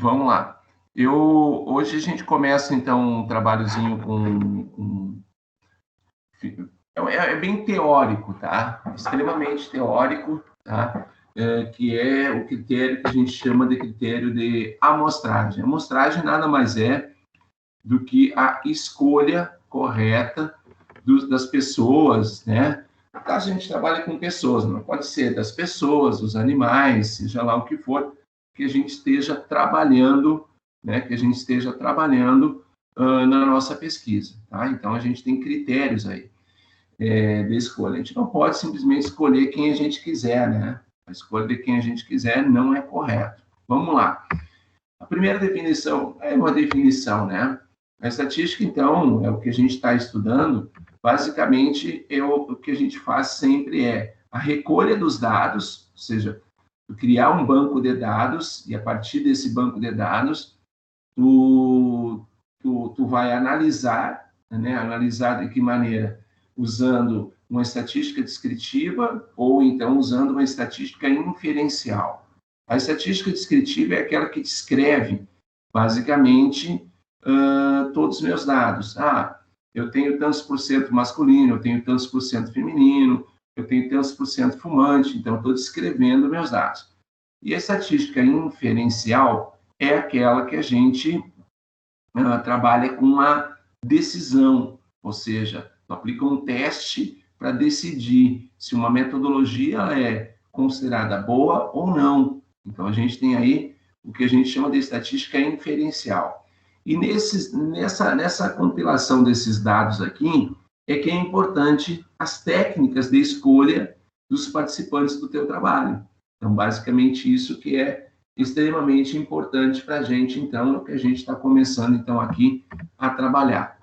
Vamos lá. Hoje a gente começa, então, um trabalhozinho é bem teórico, tá? Extremamente teórico, tá? Que é o critério que a gente chama de critério de amostragem. A amostragem nada mais é do que a escolha correta das pessoas, né? No caso, a gente trabalha com pessoas, não pode ser das pessoas, dos animais, seja lá o que for, que a gente esteja trabalhando, né? Que a gente esteja trabalhando na nossa pesquisa, tá? Então, a gente tem critérios aí de escolha. A gente não pode simplesmente escolher quem a gente quiser, né? A escolha de quem a gente quiser não é correto. Vamos lá. A primeira definição é uma definição, né? A estatística, então, é o que a gente está estudando. Basicamente, o que a gente faz sempre é a recolha dos dados, ou seja, criar um banco de dados, e a partir desse banco de dados, tu vai analisar, né? Analisar de que maneira? Usando uma estatística descritiva ou então usando uma estatística inferencial. A estatística descritiva é aquela que descreve, basicamente, todos os meus dados. Eu tenho tantos por cento masculino, eu tenho tantos por cento feminino, eu tenho tantos por cento fumante, então estou descrevendo meus dados. E a estatística inferencial é aquela que a gente trabalha com a decisão, ou seja, aplica um teste para decidir se uma metodologia é considerada boa ou não. Então, a gente tem aí o que a gente chama de estatística inferencial. E nessa compilação desses dados aqui, é que é importante as técnicas de escolha dos participantes do teu trabalho. Então, basicamente, isso que é extremamente importante para a gente, então, que a gente está começando, então, aqui a trabalhar.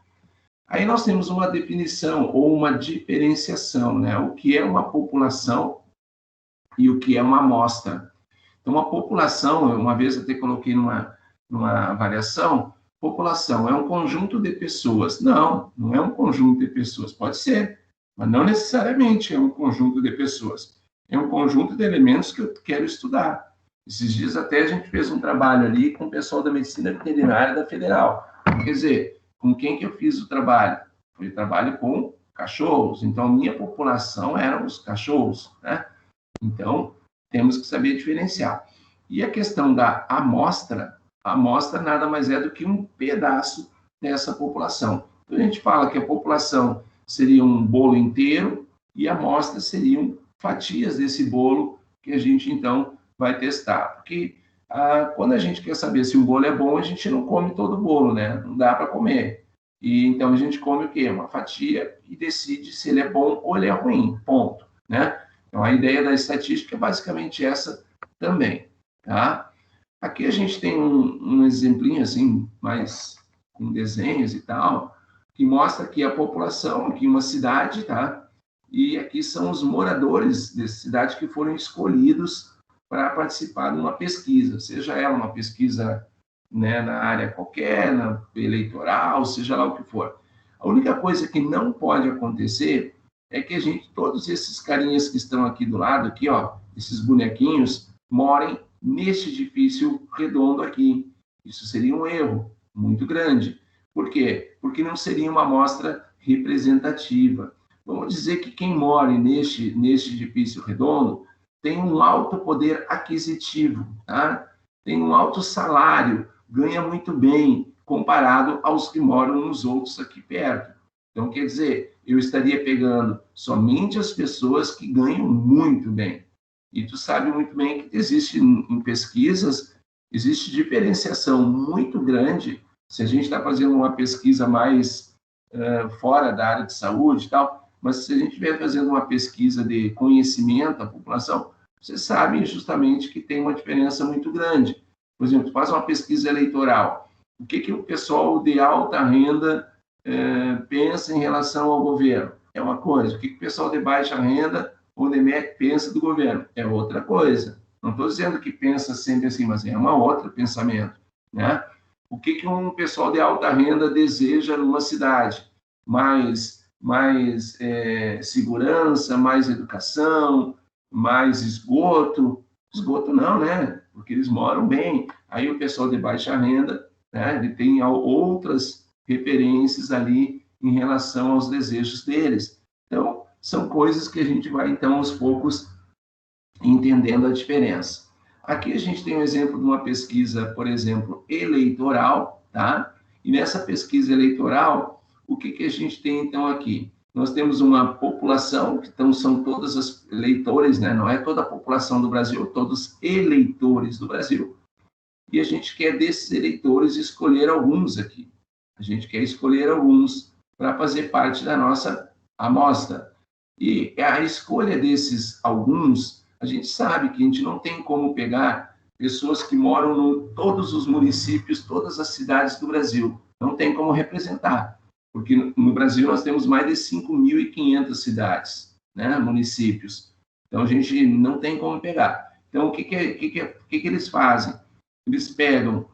Aí nós temos uma definição ou uma diferenciação, né? O que é uma população e o que é uma amostra. Então, uma população, uma vez eu até coloquei numa variação, população é um conjunto de pessoas. Não é um conjunto de pessoas. Pode ser, mas não necessariamente é um conjunto de pessoas. É um conjunto de elementos que eu quero estudar. Esses dias até a gente fez um trabalho ali com o pessoal da medicina veterinária da Federal. Quer dizer, com quem que eu fiz o trabalho? Foi trabalho com cachorros. Então, minha população eram os cachorros, né? Então, temos que saber diferenciar. E a questão da amostra, a amostra nada mais é do que um pedaço dessa população. Então, a gente fala que a população seria um bolo inteiro e a amostra seriam fatias desse bolo que a gente, então, vai testar. Porque quando a gente quer saber se um bolo é bom, a gente não come todo o bolo, né? Não dá para comer. E então a gente come o quê? Uma fatia e decide se ele é bom ou ele é ruim, ponto, né? Então a ideia da estatística é basicamente essa também, tá? Aqui a gente tem um exemplinho assim, mais com desenhos e tal, que mostra aqui a população, aqui uma cidade, tá? E aqui são os moradores dessa cidade que foram escolhidos para participar de uma pesquisa, seja ela uma pesquisa, né, na área qualquer, na eleitoral, seja lá o que for. A única coisa que não pode acontecer é que todos esses carinhas que estão aqui do lado, aqui, ó, esses bonequinhos, morem neste edifício redondo aqui. Isso seria um erro muito grande. Por quê? Porque não seria uma amostra representativa. Vamos dizer que quem mora neste edifício redondo tem um alto poder aquisitivo, tá? Tem um alto salário, ganha muito bem, comparado aos que moram nos outros aqui perto. Então, quer dizer, eu estaria pegando somente as pessoas que ganham muito bem. E tu sabe muito bem que existe em pesquisas, existe diferenciação muito grande, se a gente está fazendo uma pesquisa mais fora da área de saúde e tal, mas se a gente estiver fazendo uma pesquisa de conhecimento da população, vocês sabem justamente que tem uma diferença muito grande. Por exemplo, faz uma pesquisa eleitoral. O que o pessoal de alta renda pensa em relação ao governo? É uma coisa. O que o pessoal de baixa renda ou de média pensa do governo? É outra coisa. Não estou dizendo que pensa sempre assim, mas é uma outra pensamento, né? O que um pessoal de alta renda deseja numa cidade? Mais segurança, mais educação, mais esgoto. Esgoto não, né? porque eles moram bem. Aí o pessoal de baixa renda, né, ele tem outras referências ali em relação aos desejos deles. Então, são coisas que a gente vai, então, aos poucos, entendendo a diferença. Aqui a gente tem um exemplo de uma pesquisa, por exemplo, eleitoral, tá? E nessa pesquisa eleitoral, o que a gente tem, então, aqui? Nós temos uma população, que então são todos os eleitores, né? Não é toda a população do Brasil, todos eleitores do Brasil. E a gente quer, desses eleitores, escolher alguns aqui. A gente quer escolher alguns para fazer parte da nossa amostra. E a escolha desses alguns, a gente sabe que a gente não tem como pegar pessoas que moram em todos os municípios, todas as cidades do Brasil. Não tem como representar, porque no Brasil nós temos mais de 5.500 cidades, né, municípios. Então, a gente não tem como pegar. Então, o que eles fazem? Eles pegam,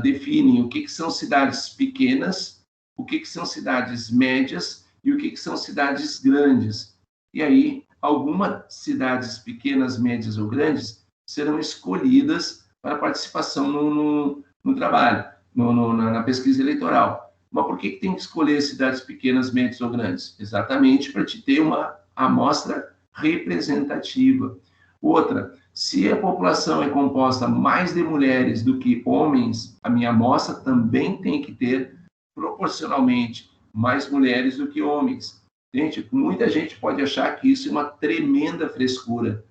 definem o que são cidades pequenas, o que são cidades médias e o que são cidades grandes. E aí, algumas cidades pequenas, médias ou grandes serão escolhidas para participação no trabalho, na pesquisa eleitoral. Mas por que tem que escolher cidades pequenas, médias ou grandes? Exatamente para te ter uma amostra representativa. Outra, se a população é composta mais de mulheres do que homens, a minha amostra também tem que ter, proporcionalmente, mais mulheres do que homens. Gente, muita gente pode achar que isso é uma tremenda frescura.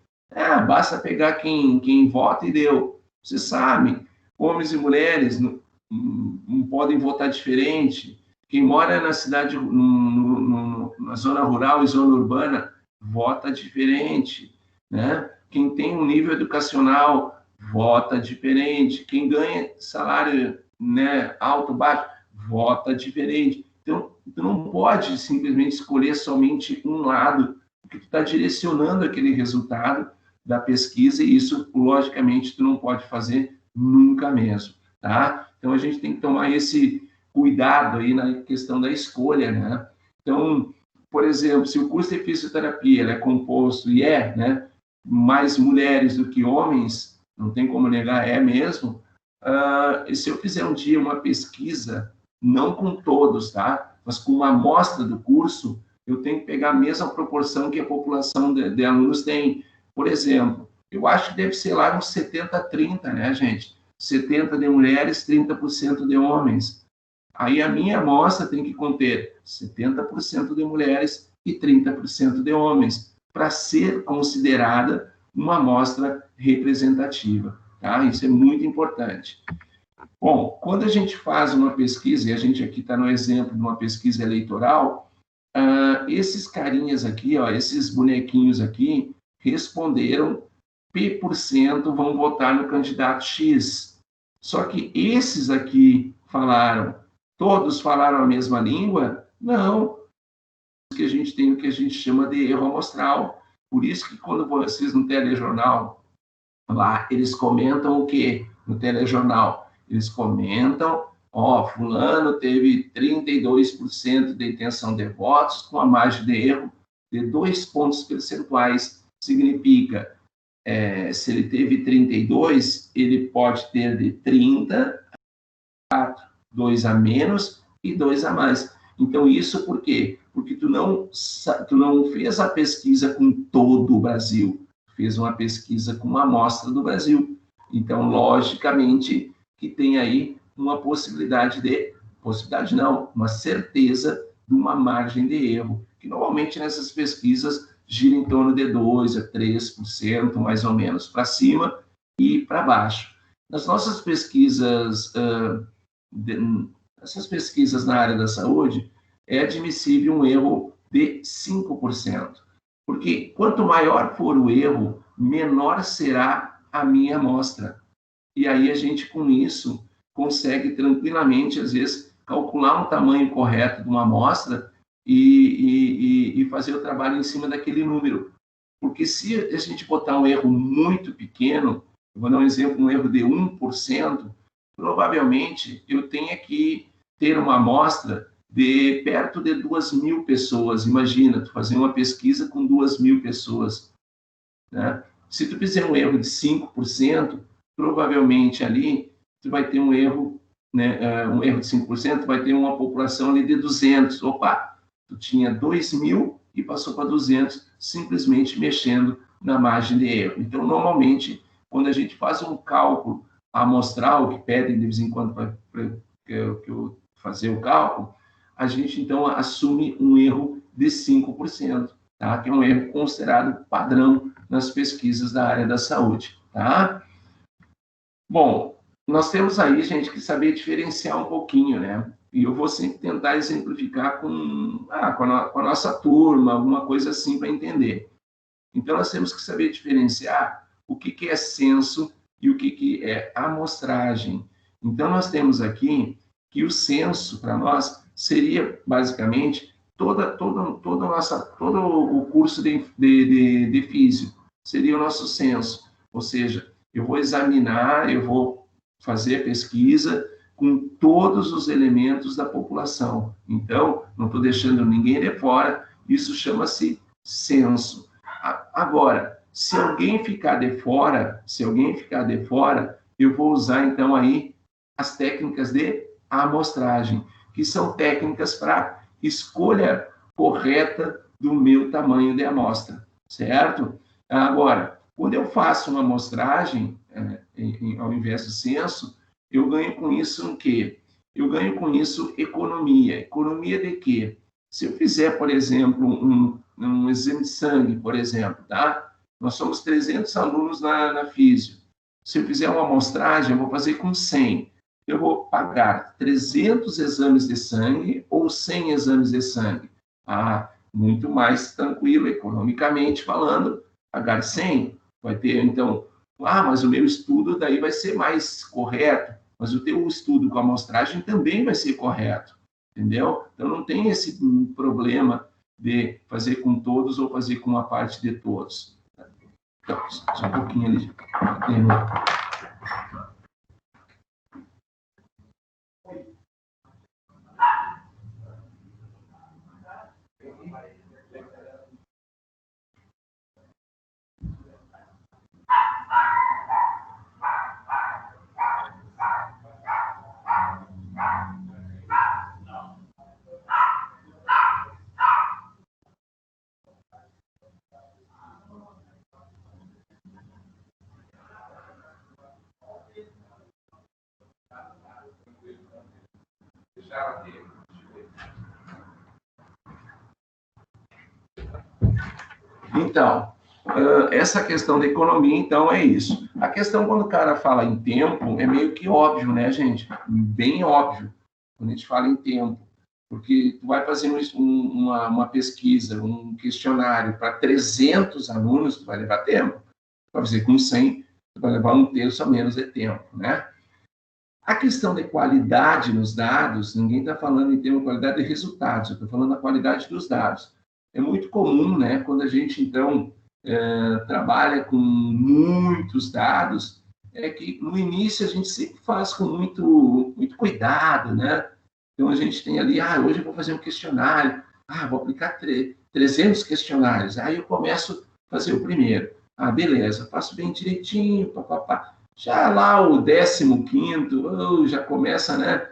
Basta pegar quem vota e deu. Você sabe, homens e mulheres não podem votar diferente. Quem mora na cidade, na zona rural e zona urbana, vota diferente, né? Quem tem um nível educacional, vota diferente. Quem ganha salário, né, alto, baixo, vota diferente. Então, tu não pode simplesmente escolher somente um lado, porque tu está direcionando aquele resultado da pesquisa e isso, logicamente, tu não pode fazer nunca mesmo, tá? Então, a gente tem que tomar esse cuidado aí na questão da escolha, né? Então, por exemplo, se o curso de fisioterapia é composto, né, mais mulheres do que homens, não tem como negar, é mesmo. E se eu fizer um dia uma pesquisa, não com todos, tá? Mas com uma amostra do curso, eu tenho que pegar a mesma proporção que a população de alunos tem. Por exemplo, eu acho que deve ser lá uns 70-30, né, gente? 70% de mulheres, 30% de homens. Aí a minha amostra tem que conter 70% de mulheres e 30% de homens, para ser considerada uma amostra representativa, tá? Isso é muito importante. Bom, quando a gente faz uma pesquisa, e a gente aqui está no exemplo de uma pesquisa eleitoral, esses carinhas aqui, ó, esses bonequinhos aqui, responderam P% vão votar no candidato X. Só que esses aqui todos falaram a mesma língua? Não. Que a gente tem o que a gente chama de erro amostral. Por isso que quando vocês no telejornal, lá, eles comentam o quê? No telejornal, eles comentam, fulano teve 32% de intenção de votos com a margem de erro de 2 pontos percentuais. Significa, se ele teve 32, ele pode ter de 30, 2 a menos e 2 a mais. Então, isso por quê? Porque tu não fez a pesquisa com todo o Brasil, fez uma pesquisa com uma amostra do Brasil. Então, logicamente, que tem aí uma uma certeza de uma margem de erro, que normalmente nessas pesquisas gira em torno de 2% a 3%, mais ou menos, para cima e para baixo. Nas nossas pesquisas, essas pesquisas na área da saúde, é admissível um erro de 5%. Porque quanto maior for o erro, menor será a minha amostra. E aí a gente, com isso, consegue tranquilamente, às vezes, calcular um tamanho correto de uma amostra e fazer o trabalho em cima daquele número. Porque se a gente botar um erro muito pequeno, eu vou dar um exemplo, um erro de 1%, provavelmente eu tenha que ter uma amostra de perto de 2.000 pessoas. Imagina, tu fazer uma pesquisa com 2.000 pessoas, né? Se tu fizer um erro de 5%, provavelmente ali tu vai ter um erro, né, um erro de 5%, vai ter uma população ali de 200. Opa, tu tinha 2.000 e passou para 200, simplesmente mexendo na margem de erro. Então, normalmente, quando a gente faz um cálculo amostral, que pedem de vez em quando para eu fazer o cálculo, a gente, então, assume um erro de 5%, tá? Que é um erro considerado padrão nas pesquisas da área da saúde, tá? Bom, nós temos aí, gente, que saber diferenciar um pouquinho, né? E eu vou sempre tentar exemplificar com a nossa turma, alguma coisa assim para entender. Então, nós temos que saber diferenciar o que é censo e o que é amostragem. Então, nós temos aqui que o censo, para nós, seria, basicamente, todo o curso de físico, seria o nosso censo. Ou seja, eu vou examinar, eu vou fazer a pesquisa com todos os elementos da população. Então, não estou deixando ninguém de fora, isso chama-se censo. Agora, se alguém ficar de fora, eu vou usar, então, aí as técnicas de amostragem, que são técnicas para escolha correta do meu tamanho de amostra, certo? Agora, quando eu faço uma amostragem, ao invés do censo, eu ganho com isso o quê? Eu ganho com isso economia. Economia de quê? Se eu fizer, por exemplo, um exame de sangue, por exemplo, tá? Nós somos 300 alunos na físio. Se eu fizer uma amostragem, eu vou fazer com 100. Eu vou pagar 300 exames de sangue ou 100 exames de sangue. Muito mais tranquilo, economicamente falando, pagar 100. Vai ter, então, mas o meu estudo daí vai ser mais correto, mas o teu estudo com a amostragem também vai ser correto, entendeu? Então, não tem esse problema de fazer com todos ou fazer com uma parte de todos. Então, só um pouquinho ali. Então, essa questão da economia, então, é isso. A questão, quando o cara fala em tempo, é meio que óbvio, né, gente? Bem óbvio, quando a gente fala em tempo. Porque tu vai fazer uma pesquisa, um questionário para 300 alunos, tu vai levar tempo. Para fazer com 100, tu vai levar um terço a menos de tempo, né? A questão de qualidade nos dados, ninguém está falando em termos de qualidade de resultados, eu estou falando da qualidade dos dados. É muito comum, né, quando a gente, então, trabalha com muitos dados, é que no início a gente sempre faz com muito cuidado, né? Então a gente tem ali, hoje eu vou fazer um questionário, vou aplicar 300 questionários, aí eu começo a fazer o primeiro. Beleza, faço bem direitinho, papapá. Já lá o 15º, já começa, né?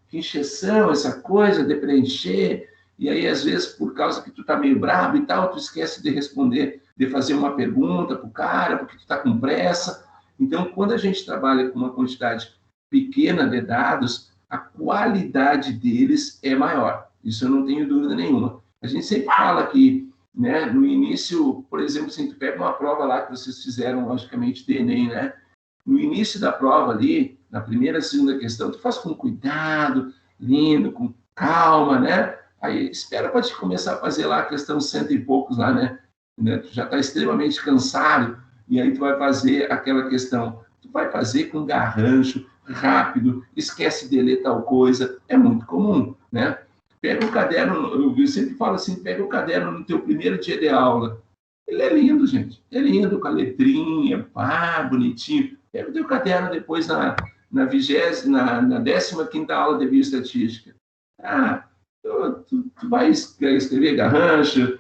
Que encheção, essa coisa de preencher. E aí, às vezes, por causa que tu tá meio bravo e tal, tu esquece de responder, de fazer uma pergunta pro cara, porque tu tá com pressa. Então, quando a gente trabalha com uma quantidade pequena de dados, a qualidade deles é maior. Isso eu não tenho dúvida nenhuma. A gente sempre fala que, né, no início, por exemplo, se tu pega uma prova lá que vocês fizeram, logicamente, de Enem, né? No início da prova ali, na primeira, segunda questão, tu faz com cuidado, lindo, com calma, né? Aí espera para te começar a fazer lá a questão 100 e poucos lá, né? Tu já está extremamente cansado, e aí tu vai fazer aquela questão. Tu vai fazer com garrancho, rápido, esquece de ler tal coisa, é muito comum, né? Pega o caderno, eu sempre falo assim, pega o caderno no teu primeiro dia de aula. Ele é lindo, gente. É lindo, com a letrinha, bonitinho. Pega o teu caderno depois na 15ª aula de bioestatística. Tu vai escrever garrancho.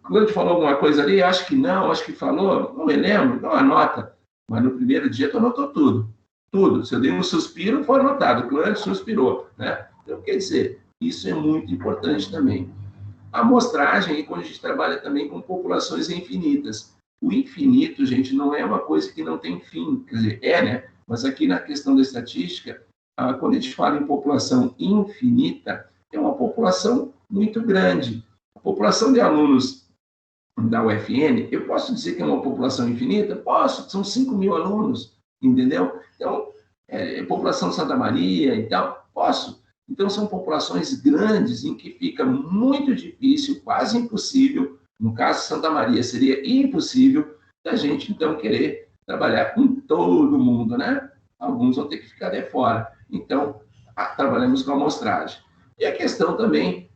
Quando falou alguma coisa ali, acho que não, acho que falou, não me lembro, dá uma nota. mas no primeiro dia tu anotou tudo. Tudo. Se eu dei um suspiro, foi anotado. O cliente suspirou, né? Então, quer dizer, isso é muito importante também. A amostragem, quando a gente trabalha também com populações infinitas. O infinito, gente, não é uma coisa que não tem fim. Quer dizer, né? Mas aqui na questão da estatística, quando a gente fala em população infinita, é uma população muito grande. A população de alunos da UFN, eu posso dizer que é uma população infinita? Posso, são 5.000 alunos, entendeu? Então, população de Santa Maria e tal, posso. Então, são populações grandes em que fica muito difícil, quase impossível, no caso de Santa Maria, seria impossível da gente, então, querer trabalhar com todo mundo, né? Alguns vão ter que ficar de fora. Então, trabalhamos com amostragem. E a questão também,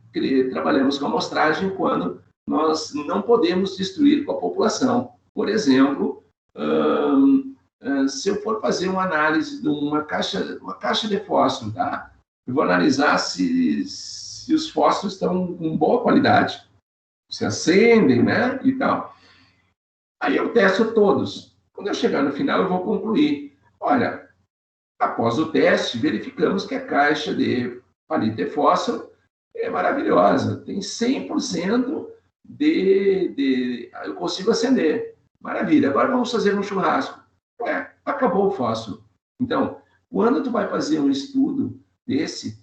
trabalhamos com amostragem quando nós não podemos destruir com a população. Por exemplo, se eu for fazer uma análise de uma caixa de fósforo, tá? Eu vou analisar se os fósforos estão com boa qualidade, se acendem, né, e tal. Aí eu testo todos. Quando eu chegar no final, eu vou concluir. Olha, após o teste, verificamos que a caixa de palito de fósforo é maravilhosa. Tem 100% eu consigo acender. Maravilha. Agora vamos fazer um churrasco. Acabou o fósforo. Então, quando tu vai fazer um estudo desse,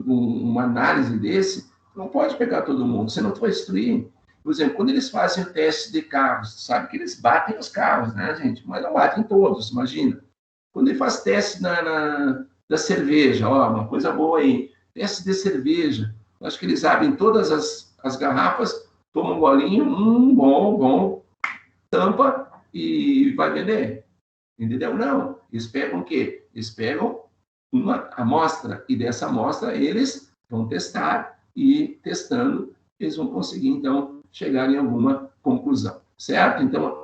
uma análise desse, tu não pode pegar todo mundo, senão tu vai destruir. Por exemplo, quando eles fazem o teste de carros, sabe que eles batem os carros, né, gente? Mas não batem todos, imagina. Quando ele faz teste da cerveja, uma coisa boa aí, teste de cerveja, acho que eles abrem todas as garrafas, tomam um golinho, bom, tampa e vai vender. Entendeu? Não. Eles pegam o quê? Eles pegam uma amostra, e dessa amostra eles vão testar, e testando, eles vão conseguir, então, chegar em alguma conclusão. Certo? Então,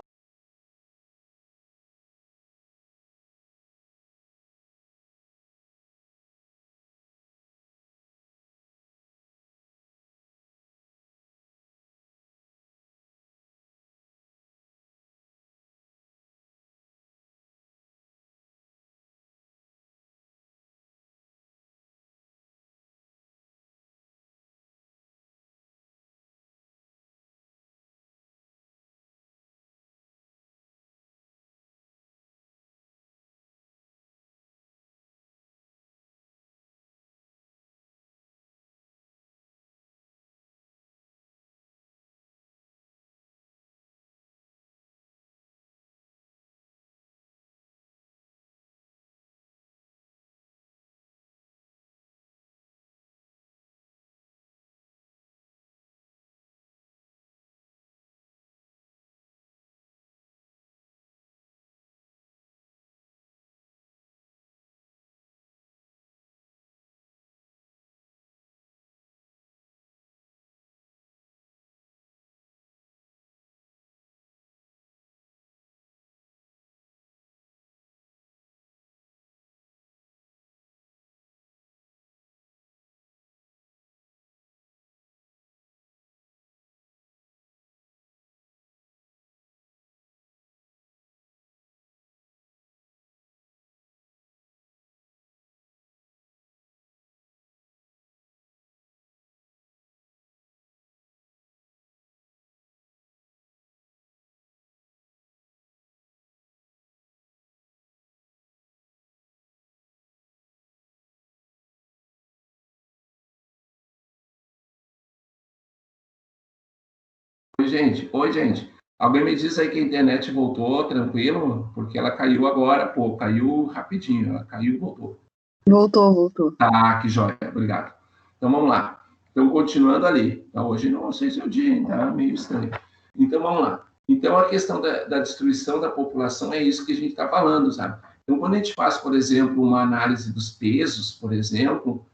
Oi, gente. Alguém me diz aí que a internet voltou, tranquilo? Porque ela caiu agora, caiu rapidinho. Ela caiu e voltou. Voltou. Tá, que joia, obrigado. Então, vamos lá. Então, continuando ali. Então, hoje não sei se é o dia, tá meio estranho. Então, vamos lá. Então, a questão da destruição da população é isso que a gente está falando, sabe? Então, quando a gente faz, por exemplo, uma análise dos pesos, por exemplo,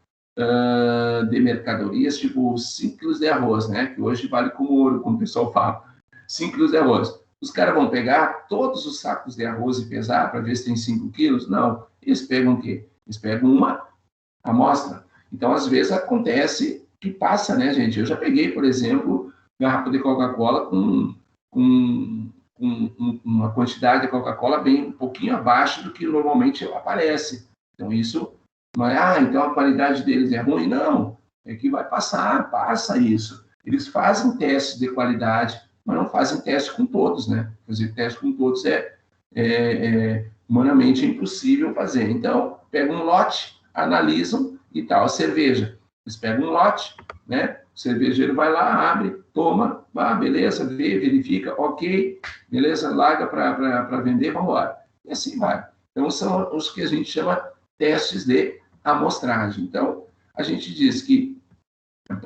de mercadorias, tipo 5 quilos de arroz, né? Que hoje vale como ouro, como o pessoal fala. 5 quilos de arroz. Os caras vão pegar todos os sacos de arroz e pesar para ver se tem 5 quilos? Não. Eles pegam o quê? Eles pegam uma amostra. Então, às vezes, acontece que passa, né, gente? Eu já peguei, por exemplo, garrafa de Coca-Cola com uma quantidade de Coca-Cola bem um pouquinho abaixo do que normalmente aparece. Então, isso não é, então a qualidade deles é ruim. Não, é que vai passa isso. Eles fazem testes de qualidade, mas não fazem teste com todos, né? Fazer teste com todos humanamente impossível fazer. Então, pegam um lote, analisam e tal. A cerveja, eles pegam um lote, né? O cervejeiro vai lá, abre, toma, beleza, vê, verifica, ok, beleza, larga para vender, vamos embora. E assim vai. Então, são os que a gente chama testes de amostragem. Então, a gente diz que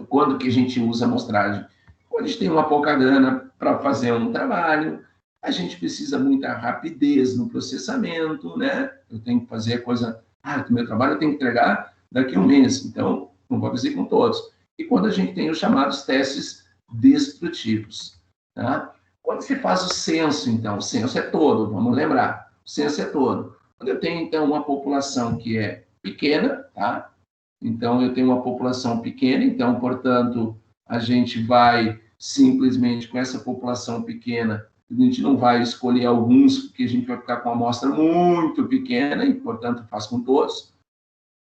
quando que a gente usa amostragem? Quando a gente tem uma pouca grana para fazer um trabalho, a gente precisa muita rapidez no processamento, né? Eu tenho que fazer a coisa, o meu trabalho eu tenho que entregar daqui a um mês, então não vou fazer com todos. E quando a gente tem os chamados testes destrutivos, tá? Quando se faz o censo, então, o censo é todo, vamos lembrar, o censo é todo. Quando eu tenho, então, uma população que é pequena, tá? Então, eu tenho uma população pequena, então, portanto, a gente vai simplesmente com essa população pequena, a gente não vai escolher alguns, porque a gente vai ficar com uma amostra muito pequena e, portanto, faz com todos.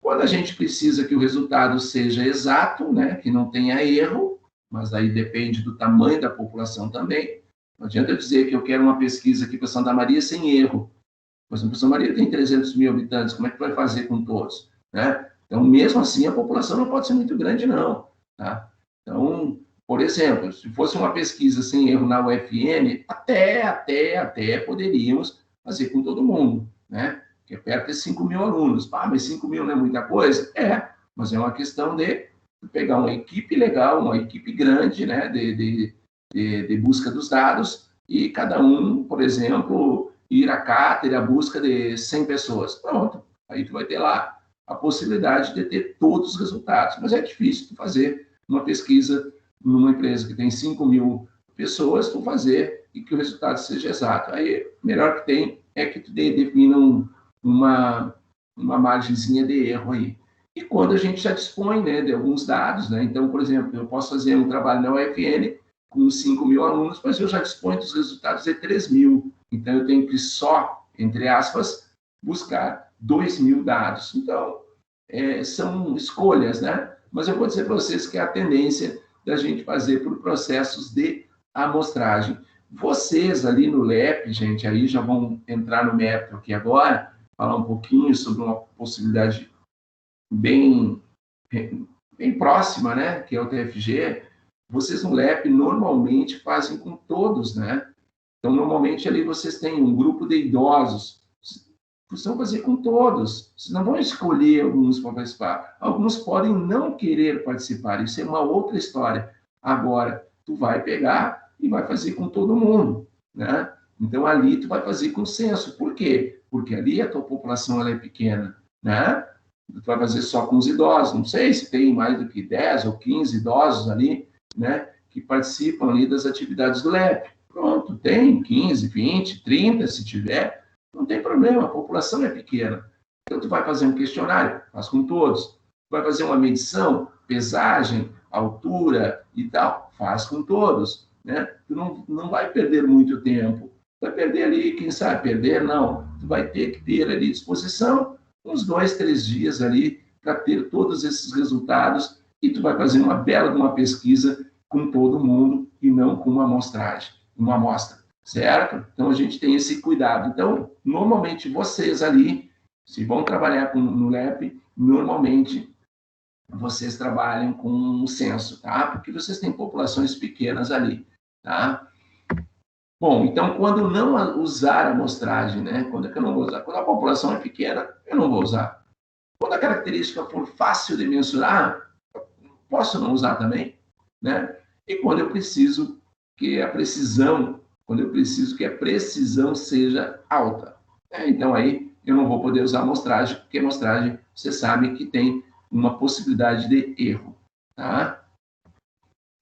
Quando a gente precisa que o resultado seja exato, né, que não tenha erro, mas aí depende do tamanho da população também. Não adianta eu dizer que eu quero uma pesquisa aqui para Santa Maria sem erro. Por exemplo, Santa Maria tem 300 mil habitantes, como é que vai fazer com todos? Né? Então, mesmo assim, a população não pode ser muito grande, não. Tá? Então, por exemplo, se fosse uma pesquisa sem erro na UFN, até poderíamos fazer com todo mundo, né? Que é perto de 5 mil alunos. Mas 5 mil não é muita coisa? Mas é uma questão de pegar uma equipe legal, uma equipe grande, né? De busca dos dados, e cada um, por exemplo, ir à cátedra, à busca de 100 pessoas. Pronto, aí tu vai ter lá a possibilidade de ter todos os resultados. Mas é difícil tu fazer uma pesquisa numa empresa que tem 5 mil pessoas, tu fazer e que o resultado seja exato. Aí, o melhor que tem é que tu defina uma margenzinha de erro aí. E quando a gente já dispõe, né, de alguns dados, né? Então, por exemplo, eu posso fazer um trabalho na UFN com 5 mil alunos, mas eu já disponho dos resultados de 3 mil. Então, eu tenho que só, entre aspas, buscar 2 mil dados. Então, são escolhas, né? Mas eu vou dizer para vocês que é a tendência da gente fazer por processos de amostragem. Vocês ali no LEP, gente, aí já vão entrar no mérito aqui agora, falar um pouquinho sobre uma possibilidade bem próxima, né? Que é o TFG. Vocês no LEP normalmente fazem com todos, né? Então, normalmente ali vocês têm um grupo de idosos, precisam fazer com todos. Vocês não vão escolher alguns para participar. Alguns podem não querer participar, isso é uma outra história. Agora, tu vai pegar e vai fazer com todo mundo, né? Então, ali tu vai fazer consenso. Por quê? Porque ali a tua população ela é pequena, né? Tu vai fazer só com os idosos. Não sei se tem mais do que 10 ou 15 idosos ali, né? Que participam ali das atividades do LEP. Pronto, tem 15, 20, 30, se tiver, não tem problema, a população é pequena. Então, tu vai fazer um questionário, faz com todos. Tu vai fazer uma medição, pesagem, altura e tal, faz com todos. Né? Tu não vai perder muito tempo. Vai perder ali, quem sabe perder, não. Tu vai ter que ter ali disposição uns 2, 3 dias ali para ter todos esses resultados e tu vai fazer uma bela pesquisa com todo mundo e não com uma amostragem, uma amostra, certo? Então, a gente tem esse cuidado. Então, normalmente, vocês ali, se vão trabalhar no LEP, normalmente, vocês trabalham com um censo, tá? Porque vocês têm populações pequenas ali, tá? Bom, então, quando não usar a amostragem, né? Quando é que eu não vou usar? Quando a população é pequena, eu não vou usar. Quando a característica for fácil de mensurar, posso não usar também, né? E quando eu preciso que a precisão seja alta. Então, aí, eu não vou poder usar amostragem, porque amostragem, você sabe que tem uma possibilidade de erro, tá?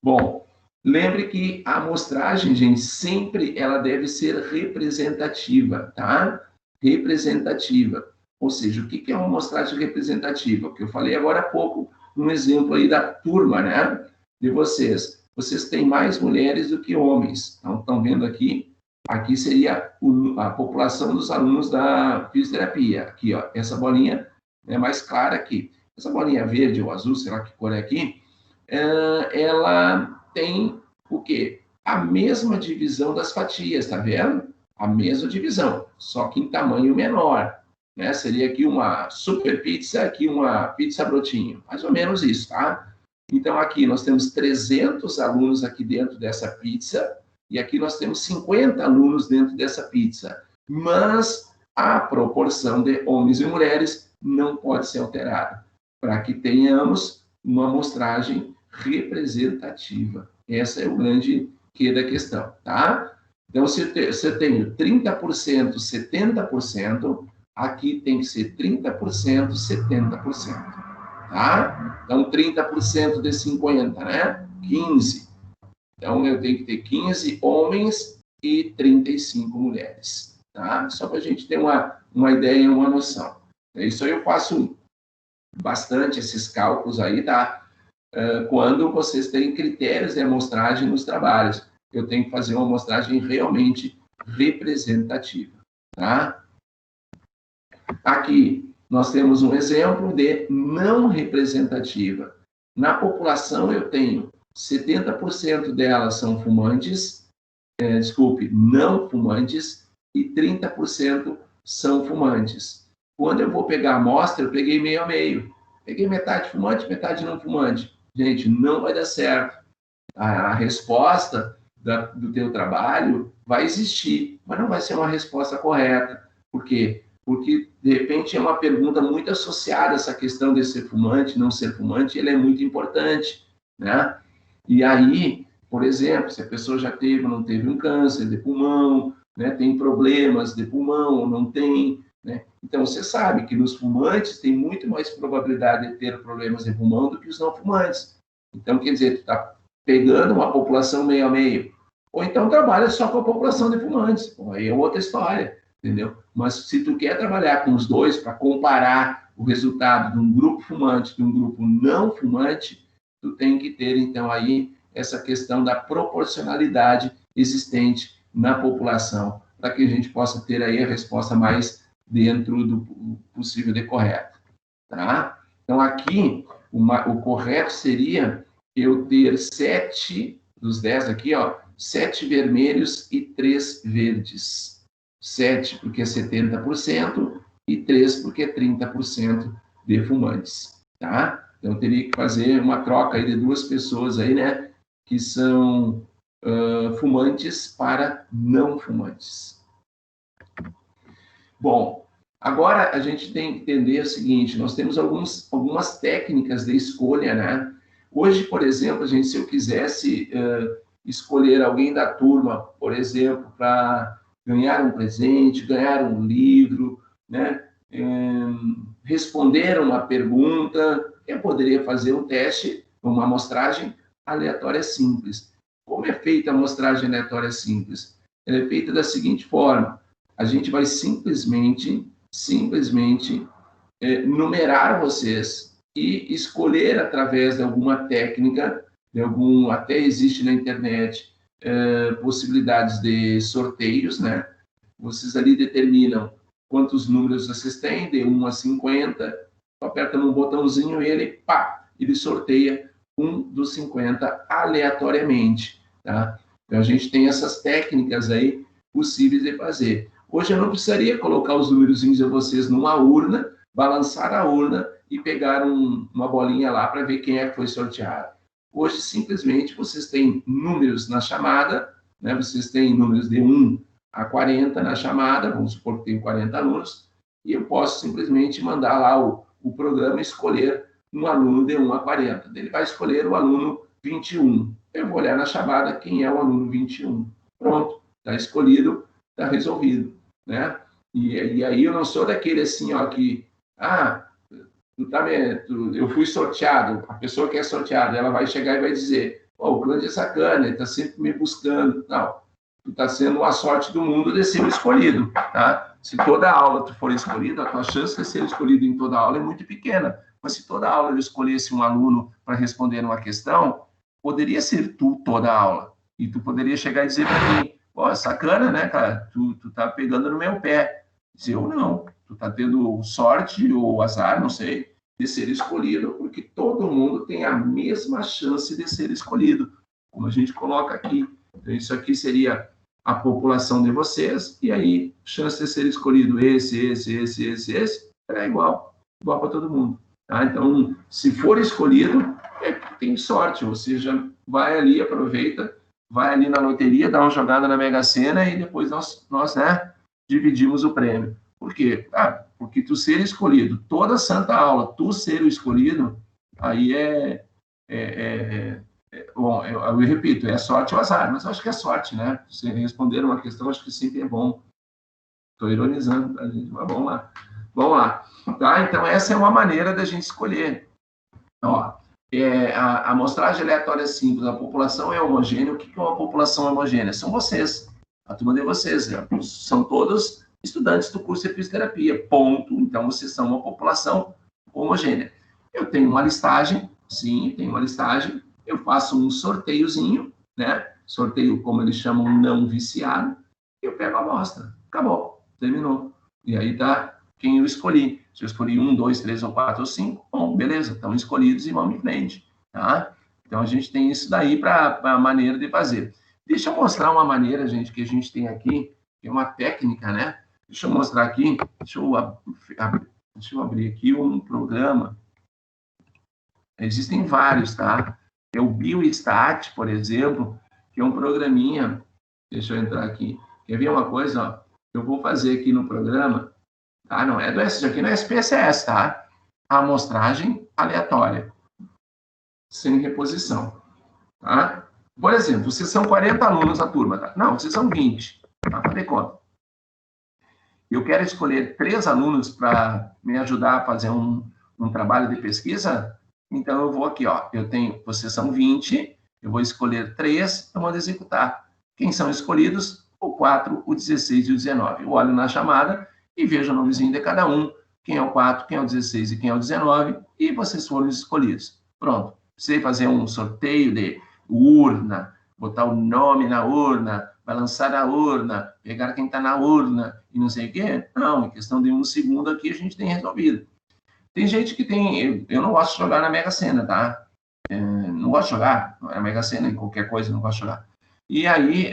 Bom, lembre que a amostragem, gente, sempre ela deve ser representativa, tá? Representativa. Ou seja, o que é uma amostragem representativa? O que eu falei agora há pouco, um exemplo aí da turma, né? De vocês. Vocês têm mais mulheres do que homens. Então, estão vendo aqui, Aqui seria a população dos alunos da fisioterapia. Aqui, ó, essa bolinha é mais clara aqui. Essa bolinha verde ou azul, sei lá que cor é aqui, ela tem o quê? A mesma divisão das fatias, tá vendo? A mesma divisão, só que em tamanho menor. Né? Seria aqui uma super pizza, aqui uma pizza brotinho. Mais ou menos isso, tá? Então, aqui nós temos 300 alunos aqui dentro dessa pizza, e aqui nós temos 50 alunos dentro dessa pizza. Mas a proporção de homens e mulheres não pode ser alterada, para que tenhamos uma amostragem representativa. Essa é o grande quê da questão, tá? Então, se eu tenho 30%, 70%, aqui tem que ser 30%, 70%, tá? Então, 30% de 50, né? 15. Então, eu tenho que ter 15 homens e 35 mulheres, tá? Só para a gente ter uma ideia e uma noção. Isso aí eu faço bastante esses cálculos aí, tá? Quando vocês têm critérios de amostragem nos trabalhos, eu tenho que fazer uma amostragem realmente representativa, tá? Aqui, nós temos um exemplo de não representativa. Na população, eu tenho 70% delas são fumantes, não fumantes, e 30% são fumantes. Quando eu vou pegar a amostra, eu peguei meio a meio. Peguei metade fumante, metade não fumante. Gente, não vai dar certo. A resposta do teu trabalho vai existir, mas não vai ser uma resposta correta. Por quê? Porque, de repente, é uma pergunta muito associada a essa questão de ser fumante, não ser fumante, ele é muito importante, né? E aí, por exemplo, se a pessoa já teve ou não teve um câncer de pulmão, né, tem problemas de pulmão ou não tem, né? Então, você sabe que nos fumantes tem muito mais probabilidade de ter problemas de pulmão do que os não fumantes. Então, quer dizer, tu está pegando uma população meio a meio. Ou então trabalha só com a população de fumantes. Aí é outra história, entendeu? Mas se tu quer trabalhar com os dois para comparar o resultado de um grupo fumante e de um grupo não fumante, tu tem que ter, então, aí essa questão da proporcionalidade existente na população, para que a gente possa ter aí a resposta mais dentro do possível de correto, tá? Então, aqui, o correto seria eu ter 7, dos 10 aqui, ó, 7 vermelhos e 3 verdes. 7 porque é 70% e 3 porque é 30% de fumantes, tá? Então, eu teria que fazer uma troca aí de 2 pessoas aí, né, que são fumantes para não fumantes. Bom, agora a gente tem que entender o seguinte, nós temos algumas técnicas de escolha, né? Hoje, por exemplo, se eu quisesse escolher alguém da turma, por exemplo, para ganhar um presente, ganhar um livro, né? Responder uma pergunta, eu poderia fazer um teste, uma amostragem aleatória simples. Como é feita a amostragem aleatória simples? Ela é feita da seguinte forma: a gente vai simplesmente numerar vocês e escolher através de alguma técnica, até existe na internet possibilidades de sorteios, né? Vocês ali determinam quantos números vocês têm, de 1 a 50, aperta num botãozinho e ele sorteia um dos 50 aleatoriamente, tá? Então, a gente tem essas técnicas aí possíveis de fazer. Hoje eu não precisaria colocar os númerozinhos de vocês numa urna, balançar a urna e pegar uma bolinha lá para ver quem é que foi sorteado. Hoje, simplesmente, vocês têm números na chamada, né? Vocês têm números de 1 a 40 na chamada, vamos supor que tem 40 alunos, e eu posso simplesmente mandar lá o programa escolher um aluno de 1 a 40. Ele vai escolher o aluno 21. Eu vou olhar na chamada quem é o aluno 21. Pronto, está escolhido, está resolvido, né? E aí eu não sou daquele assim, ó, que, eu fui sorteado, a pessoa que é sorteada, ela vai chegar e vai dizer, o Clã é sacana, ele está sempre me buscando. Não, tu está sendo a sorte do mundo de ser escolhido, tá? Se toda aula tu for escolhido, a tua chance de ser escolhido em toda aula é muito pequena. Mas se toda aula eu escolhesse um aluno para responder uma questão, poderia ser tu toda a aula. E tu poderia chegar e dizer para mim, Pô, é sacana, né, cara? Tu tá pegando no meu pé. Se eu não, tu tá tendo sorte ou azar, não sei, de ser escolhido, porque todo mundo tem a mesma chance de ser escolhido, como a gente coloca aqui. Então, isso aqui seria a população de vocês, e aí, chance de ser escolhido esse, é igual para todo mundo. Tá? Então, se for escolhido, tem sorte, ou seja, vai ali, aproveita, vai ali na loteria, dá uma jogada na Mega Sena e depois nós né, dividimos o prêmio. Por quê? Porque tu ser escolhido, toda santa aula, tu ser o escolhido, aí bom, eu repito, é sorte ou azar, mas eu acho que é sorte, né? Se responder uma questão, acho que sempre é bom. Estou ironizando, tá, gente? Mas vamos lá. Vamos lá. Tá? Então, essa é uma maneira da gente escolher. Ó, a amostragem aleatória simples, a população é homogênea. O que é uma população homogênea? São vocês, a turma de vocês. Né? São todos estudantes do curso de fisioterapia, ponto. Então, vocês são uma população homogênea. Eu tenho uma listagem, sim, tenho uma listagem. Eu faço um sorteiozinho, né? Sorteio, como eles chamam, não viciado. Eu pego a amostra. Acabou, terminou. E aí tá quem eu escolhi. Se eu escolhi 1, 2, 3 ou 4 ou 5, bom, beleza, estão escolhidos e vamos em frente, tá? Então, a gente tem isso daí para a maneira de fazer. Deixa eu mostrar uma maneira, gente, que a gente tem aqui, que é uma técnica, né? Deixa eu mostrar aqui, deixa eu abrir aqui um programa. Existem vários, tá? É o BioStat, por exemplo, que é um programinha. Deixa eu entrar aqui. Quer ver uma coisa, ó? Eu vou fazer aqui no programa, tá? Não é do aqui não é SPSS, tá? A amostragem aleatória, sem reposição, tá? Por exemplo, vocês são 40 alunos da turma, tá? Não, vocês são 20, tá? Fazer conta. Eu quero escolher 3 alunos para me ajudar a fazer um trabalho de pesquisa, então eu vou aqui, ó. Vocês são 20, eu vou escolher 3, eu vou executar. Quem são escolhidos? O 4, o 16 e o 19. Eu olho na chamada e vejo o nomezinho de cada um, quem é o 4, quem é o 16 e quem é o 19, e vocês foram escolhidos. Pronto. Precisei fazer um sorteio de urna, botar o nome na urna, balançar a urna, pegar quem está na urna e não sei o quê. Não, em questão de 1 segundo aqui a gente tem resolvido. Tem gente que tem... Eu não gosto de jogar na Mega Sena, tá? Não gosto de jogar na Mega Sena, em qualquer coisa, não gosto de jogar. E aí,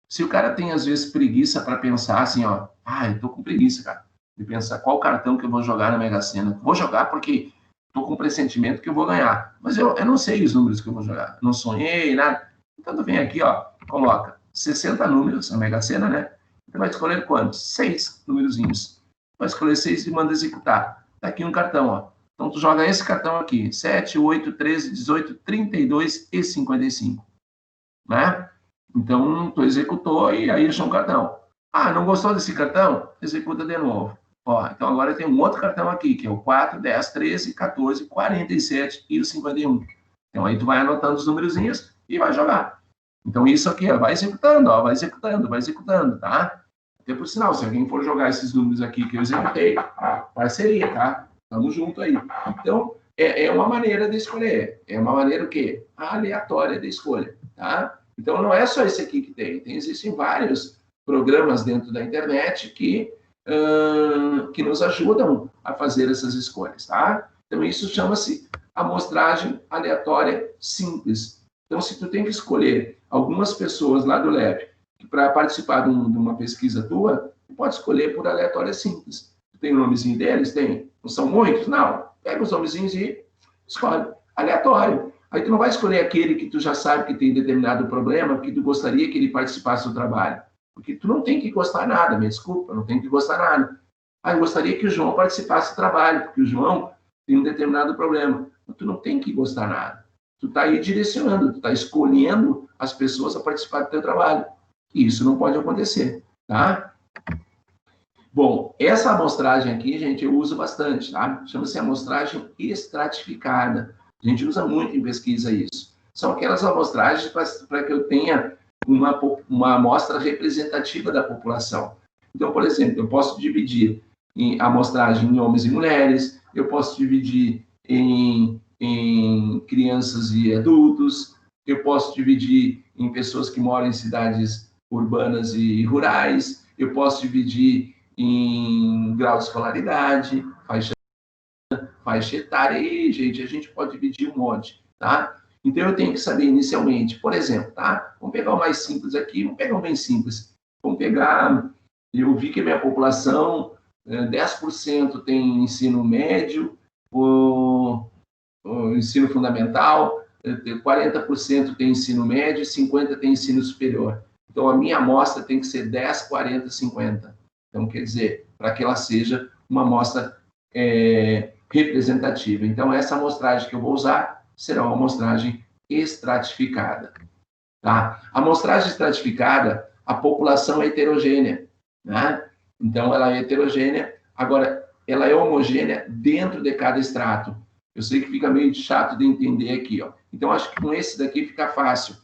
se o cara tem, às vezes, preguiça para pensar assim, ó, eu tô com preguiça, cara, de pensar qual cartão que eu vou jogar na Mega Sena. Vou jogar porque tô com pressentimento que eu vou ganhar. Mas eu não sei os números que eu vou jogar. Não sonhei, nada. Então, tu vem aqui, ó, coloca 60 números, a Mega Sena, né? Você vai escolher quantos? 6 númerozinhos. Vai escolher 6 e manda executar. Tá aqui um cartão, ó. Então, tu joga esse cartão aqui. 7, 8, 13, 18, 32 e 55. Né? Então, tu executou e aí achou um cartão. Não gostou desse cartão? Executa de novo. Ó, então, agora tem um outro cartão aqui, que é o 4, 10, 13, 14, 47 e o 51. Então, aí tu vai anotando os númerozinhos e vai jogar. Então, isso aqui, ó, vai executando, ó, vai executando, tá? Até por sinal, se alguém for jogar esses números aqui que eu executei, parceria, tá? Tamo junto aí. Então, é uma maneira de escolher. É uma maneira o quê? Aleatória de escolha, tá? Então, não é só esse aqui que tem. Existem vários programas dentro da internet que nos ajudam a fazer essas escolhas, tá? Então, isso chama-se amostragem aleatória simples. Então, se tu tem que escolher algumas pessoas lá do lab para participar de uma pesquisa tua, tu pode escolher por aleatória simples. Tem o nomezinho deles? Tem. Não são muitos? Não. Pega os nomezinhos e escolhe. Aleatório. Aí tu não vai escolher aquele que tu já sabe que tem determinado problema, que tu gostaria que ele participasse do trabalho. Porque tu não tem que gostar nada, me desculpa, não tem que gostar nada. Eu gostaria que o João participasse do trabalho, porque o João tem um determinado problema. Tu não tem que gostar nada. Tu está aí direcionando, tu está escolhendo as pessoas a participar do teu trabalho. E isso não pode acontecer, tá? Bom, essa amostragem aqui, gente, eu uso bastante, tá? Chama-se amostragem estratificada. A gente usa muito em pesquisa isso. São aquelas amostragens para que eu tenha uma amostra representativa da população. Então, por exemplo, eu posso dividir a amostragem em homens e mulheres, eu posso dividir em crianças e adultos, eu posso dividir em pessoas que moram em cidades urbanas e rurais, eu posso dividir em grau de escolaridade, faixa etária, e, gente, a gente pode dividir um monte, tá? Então, eu tenho que saber inicialmente, por exemplo, tá? Vamos pegar o mais simples aqui, vamos pegar o bem simples. Vamos pegar, eu vi que a minha população, 10% tem ensino médio, o ensino fundamental, 40% tem ensino médio e 50% tem ensino superior. Então, a minha amostra tem que ser 10, 40, 50. Então, quer dizer, para que ela seja uma amostra representativa. Então, essa amostragem que eu vou usar será uma amostragem estratificada. Tá? A amostragem estratificada, a população é heterogênea, né? Então, ela é heterogênea. Agora, ela é homogênea dentro de cada extrato. Eu sei que fica meio chato de entender aqui, ó. Então, acho que com esse daqui fica fácil.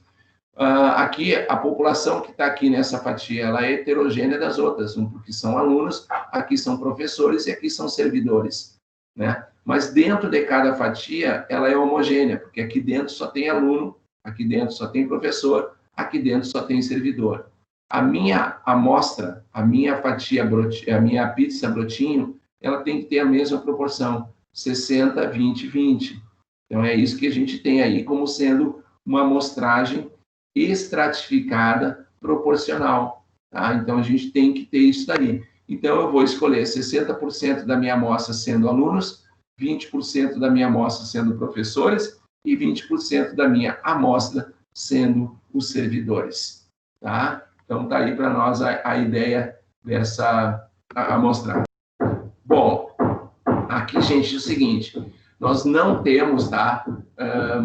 Aqui, a população que está aqui nessa fatia, ela é heterogênea das outras, porque são alunos, aqui são professores e aqui são servidores, né? Mas dentro de cada fatia, ela é homogênea, porque aqui dentro só tem aluno, aqui dentro só tem professor, aqui dentro só tem servidor. A minha amostra, a minha fatia, a minha pizza brotinho, ela tem que ter a mesma proporção, 60, 20, 20. Então, é isso que a gente tem aí como sendo uma amostragem estratificada proporcional. Tá? Então, a gente tem que ter isso daí. Então, eu vou escolher 60% da minha amostra sendo alunos, 20% da minha amostra sendo professores e 20% da minha amostra sendo os servidores. Tá? Então, tá aí para nós a ideia dessa amostragem. Bom, aqui, gente, é o seguinte, nós não temos, tá?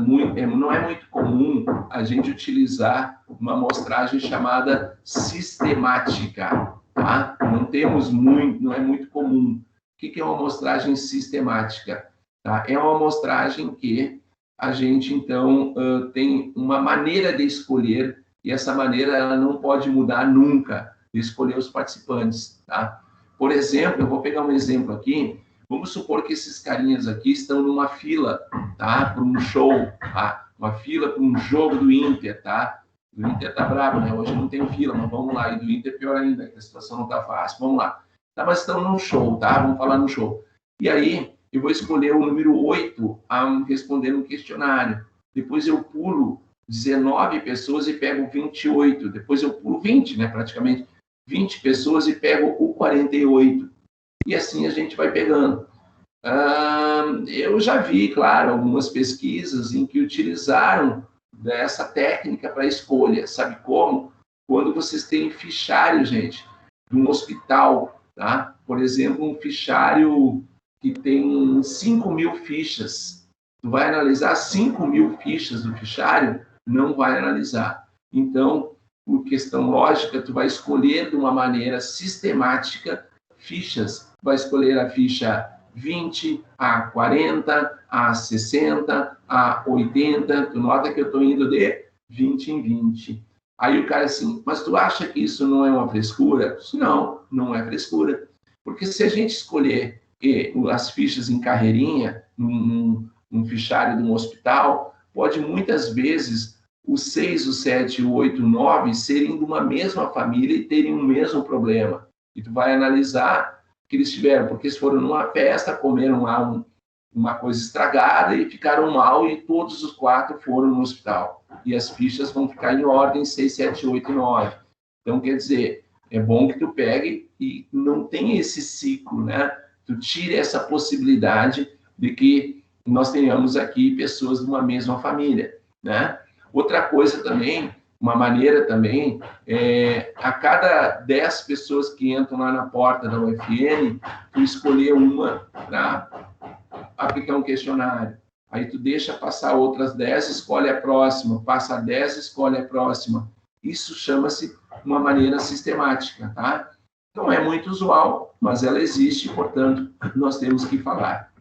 Não é muito comum a gente utilizar uma amostragem chamada sistemática, tá? Não temos muito, não é muito comum. O que é uma amostragem sistemática? Tá? É uma amostragem que a gente, então, tem uma maneira de escolher, e essa maneira ela não pode mudar nunca, de escolher os participantes, tá? Por exemplo, eu vou pegar um exemplo aqui. Vamos supor que esses carinhas aqui estão numa fila, tá? Para um show, tá? Uma fila para um jogo do Inter, tá? O Inter tá bravo, né? Hoje não tem fila, mas vamos lá. E do Inter pior ainda, que a situação não tá fácil. Vamos lá. Tá, mas estão num show, tá? Vamos falar no show. E aí, eu vou escolher o número 8 a responder um questionário. Depois eu pulo 19 pessoas e pego 28. Depois eu pulo 20, né? Praticamente 20 pessoas e pego o 48. E assim a gente vai pegando. Eu já vi, claro, algumas pesquisas em que utilizaram dessa técnica para escolha. Sabe como? Quando vocês têm fichário, gente, de um hospital, tá? Por exemplo, um fichário que tem 5.000 fichas. Tu vai analisar 5.000 fichas do fichário? Não vai analisar. Então, por questão lógica, tu vai escolher de uma maneira sistemática fichas. Vai escolher a ficha 20, a 40, a 60, a 80. Tu nota que eu estou indo de 20 em 20. Aí o cara assim, mas tu acha que isso não é uma frescura? Não, não é frescura. Porque se a gente escolher as fichas em carreirinha, num fichário de um hospital, pode muitas vezes o 6, o 7, o 8, o 9 serem de uma mesma família e terem o mesmo problema. E tu vai analisar que eles tiveram, porque eles foram numa festa, comeram lá uma coisa estragada e ficaram mal, e todos os 4 foram no hospital. E as fichas vão ficar em ordem 6, 7, 8 e 9. Então, quer dizer, é bom que tu pegue e não tenha esse ciclo, né? Tu tire essa possibilidade de que nós tenhamos aqui pessoas de uma mesma família, né? Outra coisa também, uma maneira também, a cada 10 pessoas que entram lá na porta da UFN, tu escolher uma para aplicar um questionário. Aí tu deixa passar outras 10, escolhe a próxima, passa 10, escolhe a próxima. Isso chama-se uma maneira sistemática, tá? Não é muito usual, mas ela existe, portanto, nós temos que falar.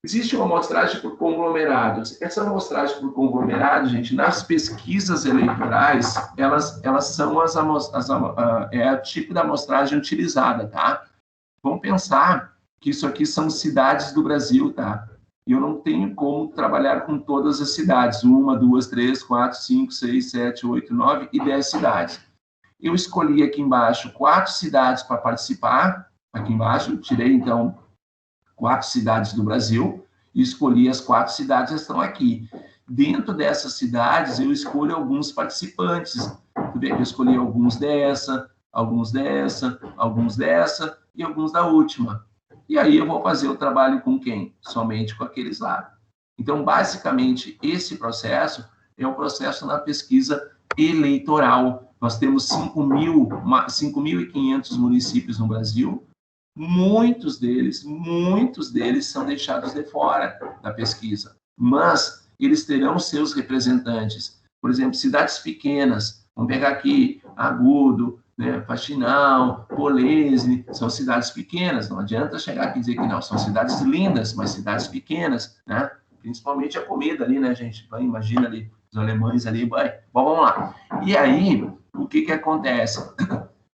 Existe uma amostragem por conglomerados. Essa amostragem por conglomerado, gente, nas pesquisas eleitorais, elas são é o tipo da amostragem utilizada, tá? Vamos pensar que isso aqui são cidades do Brasil, tá? e eu não tenho como trabalhar com todas as cidades, 1, 2, 3, 4, 5, 6, 7, 8, 9 e 10 cidades. Eu escolhi aqui embaixo 4 cidades para participar, aqui embaixo, tirei, então, 4 cidades do Brasil, e escolhi as 4 cidades que estão aqui. Dentro dessas cidades, eu escolho alguns participantes. Eu escolhi alguns dessa, alguns dessa, alguns dessa e alguns da última. E aí eu vou fazer o trabalho com quem? Somente com aqueles lá. Então, basicamente, esse processo é o processo na pesquisa eleitoral. Nós temos 5.500 municípios no Brasil. Muitos deles são deixados de fora da pesquisa, mas eles terão seus representantes. Por exemplo, cidades pequenas, vamos pegar aqui Agudo, né, Faxinal, Polesne, são cidades pequenas, não adianta chegar aqui e dizer que não, são cidades lindas, mas cidades pequenas, né? Principalmente a comida ali, né, gente? Imagina ali, os alemães ali, bom, vamos lá. E aí, o que acontece?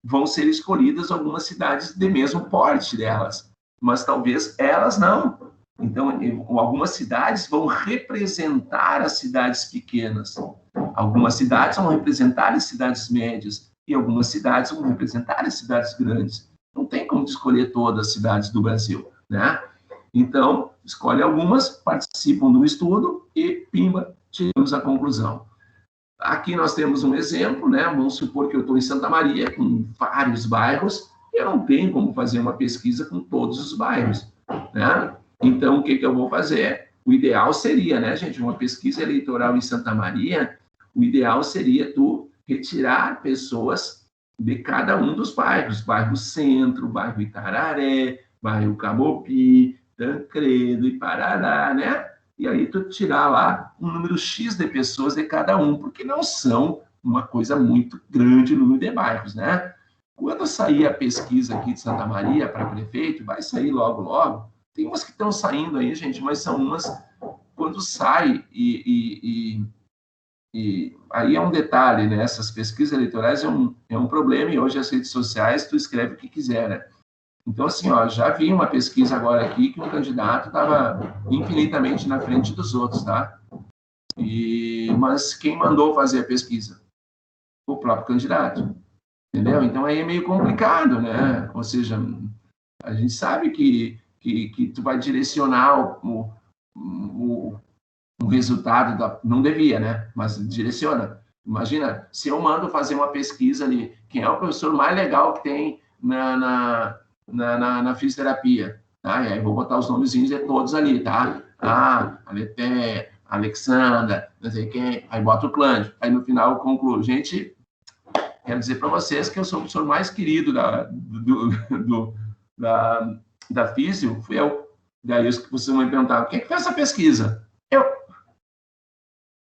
Vão ser escolhidas algumas cidades de mesmo porte delas, mas talvez elas não. Então, algumas cidades vão representar as cidades pequenas, algumas cidades vão representar as cidades médias, e algumas cidades vão representar as cidades grandes. Não tem como escolher todas as cidades do Brasil, né? Então, escolhe algumas, participam do estudo e, pimba, tiramos a conclusão. Aqui nós temos um exemplo, né? Vamos supor que eu estou em Santa Maria, com vários bairros, eu não tenho como fazer uma pesquisa com todos os bairros, né? Então, o que eu vou fazer? O ideal seria, né, gente, uma pesquisa eleitoral em Santa Maria, o ideal seria tu retirar pessoas de cada um dos bairros, bairro Centro, bairro Itararé, bairro Camopi, Tancredo e Parará, né? E aí tu tirar lá um número X de pessoas de cada um, porque não são uma coisa muito grande o número de bairros, né? Quando sair a pesquisa aqui de Santa Maria para prefeito, vai sair logo, logo. Tem umas que estão saindo aí, gente, mas são umas quando sai e aí é um detalhe, né? Essas pesquisas eleitorais é um problema e hoje as redes sociais tu escreve o que quiser, né? Então, assim, ó, já vi uma pesquisa agora aqui que um candidato estava infinitamente na frente dos outros, tá? Mas quem mandou fazer a pesquisa? O próprio candidato, entendeu? Então, aí é meio complicado, né? Ou seja, a gente sabe que tu vai direcionar o resultado, não devia, né? Mas direciona. Imagina, se eu mando fazer uma pesquisa ali, quem é o professor mais legal que tem na fisioterapia, tá? E aí vou botar os nomezinhos de todos ali, tá? Aleté, Alexandra, não sei quem, aí bota o Clândio. Aí no final eu concluo. Gente, quero dizer para vocês que eu sou o professor mais querido da Físio, fui eu. Daí vocês vão me perguntar, quem é que fez essa pesquisa? Eu.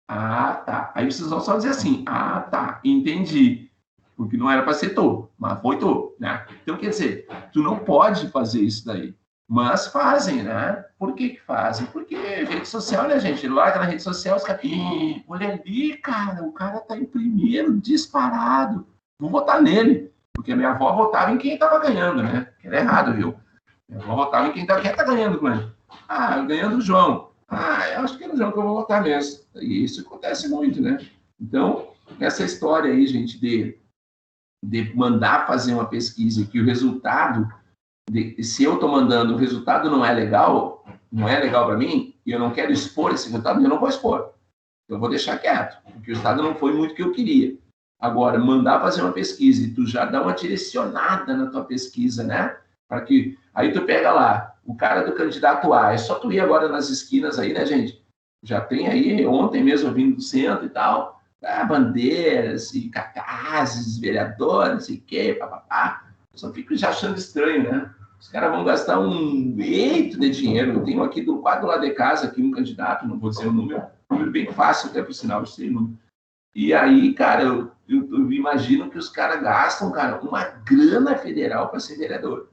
Tá. Aí vocês vão só dizer assim, tá, entendi. Porque não era para ser tu, mas foi tu, né? Então, quer dizer, tu não pode fazer isso daí. Mas fazem, né? Por que fazem? Porque rede social, né, gente? Lá na rede social, os caras... olha ali, cara, o cara tá em primeiro, disparado. Vou votar nele. Porque a minha avó votava em quem estava ganhando, né? Que era errado, viu? Minha avó votava em quem tá ganhando, mano. Ganhando o João. Eu acho que é no João que eu vou votar mesmo. E isso acontece muito, né? Então, essa história aí, gente, de mandar fazer uma pesquisa que o resultado, se eu estou mandando, o resultado não é legal para mim, e eu não quero expor esse resultado, eu não vou expor. Eu vou deixar quieto, porque o resultado não foi muito o que eu queria. Agora, mandar fazer uma pesquisa e tu já dá uma direcionada na tua pesquisa, né? Para que aí tu pega lá o cara do candidato A, é só tu ir agora nas esquinas aí, né, gente? Já tem aí, ontem mesmo vindo do centro e tal, bandeiras e cartazes, vereadores, não sei o quê, papapá. Eu só fico já achando estranho, né? Os caras vão gastar um eito de dinheiro. Eu tenho aqui do quadro lá de casa, aqui um candidato, não vou dizer o número bem fácil até por sinal, eu sei o número. E aí, cara, eu imagino que os caras gastam, cara, uma grana federal para ser vereador.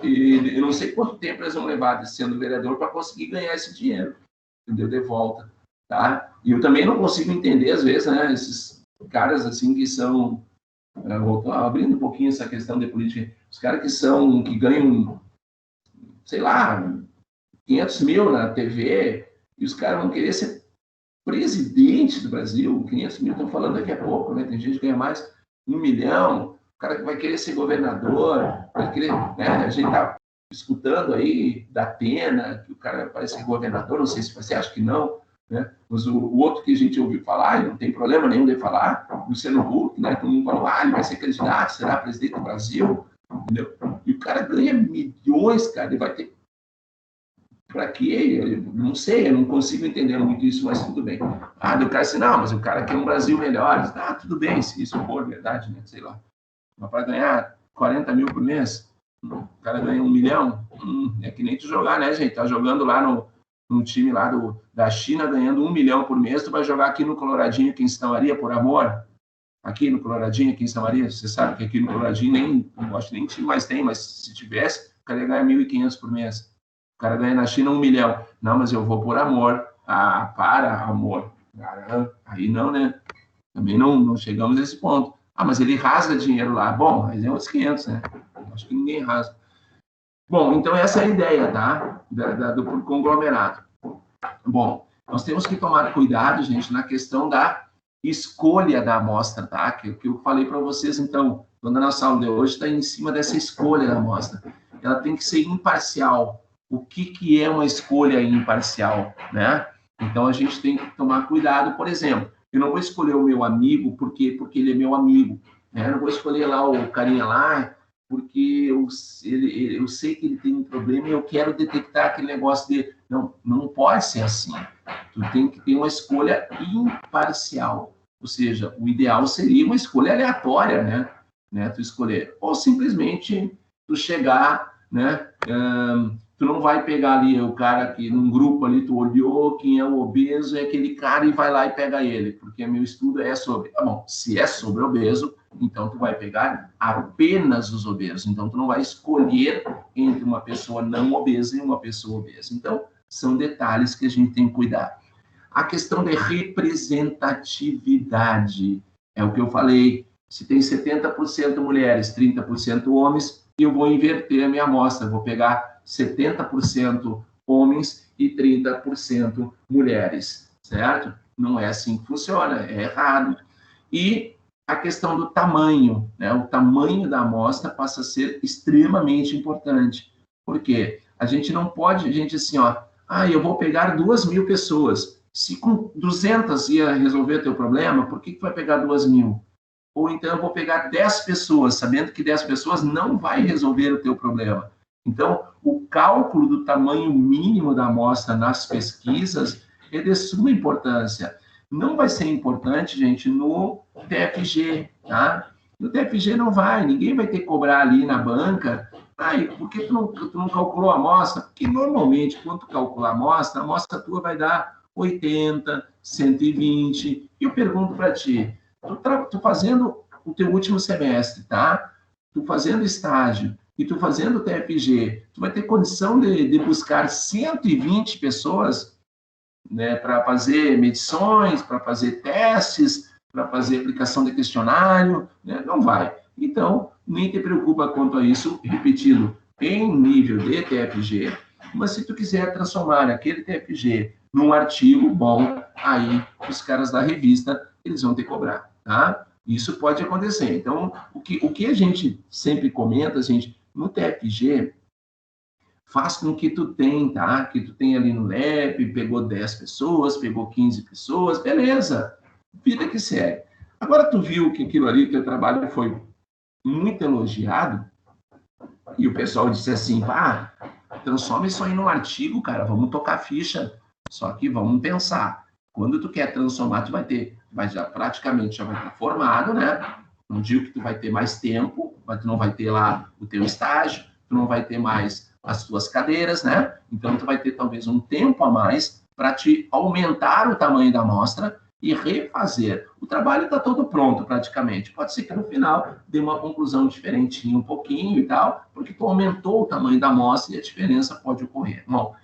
E eu não sei quanto tempo eles vão levar sendo vereador para conseguir ganhar esse dinheiro, entendeu? De volta, tá? E eu também não consigo entender, às vezes, né, esses caras, assim, que são... abrindo um pouquinho essa questão de política, os caras que ganham, sei lá, 500 mil na TV, e os caras vão querer ser presidente do Brasil, 500 mil, estão falando daqui a pouco, né? Tem gente que ganha mais 1 milhão, o cara que vai querer ser governador, vai querer, né? A gente está escutando aí da Atena, que o cara parece ser governador, não sei se você acha que não, né? Mas o outro que a gente ouviu falar, e não tem problema nenhum de falar, Luciano Huck, né? Todo mundo falou, ele vai ser candidato, será presidente do Brasil, entendeu? E o cara ganha milhões, cara, ele vai ter... Para quê? Eu não sei, eu não consigo entender muito isso, mas tudo bem. Do cara assim, não, mas o cara quer um Brasil melhor. Tudo bem, se isso for verdade, né? Sei lá. Mas para ganhar 40 mil por mês, o cara ganha 1 milhão, é que nem tu jogar, né, gente? Tá jogando lá no time lá da China, ganhando 1 milhão por mês, tu vai jogar aqui no Coloradinho, quem São Maria, por amor? Aqui no Coloradinho, quem São Maria, você sabe que aqui no Coloradinho não acho nem time mais tem, mas se tivesse, o cara ia ganhar 1.500 por mês. O cara ganha na China 1 milhão. Não, mas eu vou por amor. Para, amor. Aí não, né? Também não chegamos a esse ponto. Mas ele rasga dinheiro lá. Bom, mas é uns 500, né? Acho que ninguém rasga. Bom, então essa é a ideia, tá? Do conglomerado. Bom, nós temos que tomar cuidado, gente, na questão da escolha da amostra, tá? Que eu falei para vocês, então, quando a nossa aula de hoje está em cima dessa escolha da amostra. Ela tem que ser imparcial. O que é uma escolha imparcial, né? Então, a gente tem que tomar cuidado. Por exemplo, eu não vou escolher o meu amigo porque ele é meu amigo, né? Eu não vou escolher lá o carinha lá porque eu sei que ele tem um problema e eu quero detectar aquele negócio dele. Não pode ser assim. Tu tem que ter uma escolha imparcial. Ou seja, o ideal seria uma escolha aleatória, né? Tu escolher. Ou simplesmente tu chegar, né? Tu não vai pegar ali o cara que num grupo ali tu olhou quem é o obeso, é aquele cara e vai lá e pega ele, porque meu estudo é sobre... bom, se é sobre obeso, então tu vai pegar apenas os obesos. Então tu não vai escolher entre uma pessoa não obesa e uma pessoa obesa. Então, são detalhes que a gente tem que cuidar. A questão de representatividade, é o que eu falei, se tem 70% mulheres, 30% homens, eu vou inverter a minha amostra, vou pegar 70% homens e 30% mulheres, certo? Não é assim que funciona, é errado. E a questão do tamanho, né? O tamanho da amostra passa a ser extremamente importante. Por quê? A gente não pode, assim, eu vou pegar 2.000 pessoas. Se com 200 ia resolver o teu problema, por que vai pegar 2.000? Ou então eu vou pegar 10 pessoas, sabendo que 10 pessoas não vai resolver o teu problema. Então, o cálculo do tamanho mínimo da amostra nas pesquisas é de suma importância. Não vai ser importante, gente, no TFG, tá? No TFG não vai, ninguém vai ter que cobrar ali na banca. E por que tu não calculou a amostra? Porque normalmente, quando tu calcular a amostra tua vai dar 80, 120. E eu pergunto para ti, tu fazendo o teu último semestre, tá? Tu fazendo estágio e tu fazendo TFG, tu vai ter condição de buscar 120 pessoas, né, para fazer medições, para fazer testes, para fazer aplicação de questionário, né? Não vai. Então, nem te preocupa quanto a isso, repetindo, em nível de TFG, mas se tu quiser transformar aquele TFG num artigo bom, aí os caras da revista, eles vão te cobrar, tá? Isso pode acontecer. Então, o que a gente sempre comenta, gente, no TFG, faz com que tu tenha, tá? Que tu tenha ali no LEP, pegou 10 pessoas, pegou 15 pessoas, beleza. Vida que segue. Agora tu viu que aquilo ali, teu trabalho foi muito elogiado, e o pessoal disse assim, transforma isso aí num artigo, cara, vamos tocar ficha, só que vamos pensar. Quando tu quer transformar, tu praticamente já vai estar formado, né? Não digo que tu vai ter mais tempo, mas tu não vai ter lá o teu estágio, tu não vai ter mais as tuas cadeiras, né? Então, tu vai ter talvez um tempo a mais para te aumentar o tamanho da amostra e refazer. O trabalho está todo pronto, praticamente. Pode ser que no final dê uma conclusão diferentinha um pouquinho e tal, porque tu aumentou o tamanho da amostra e a diferença pode ocorrer. Bom,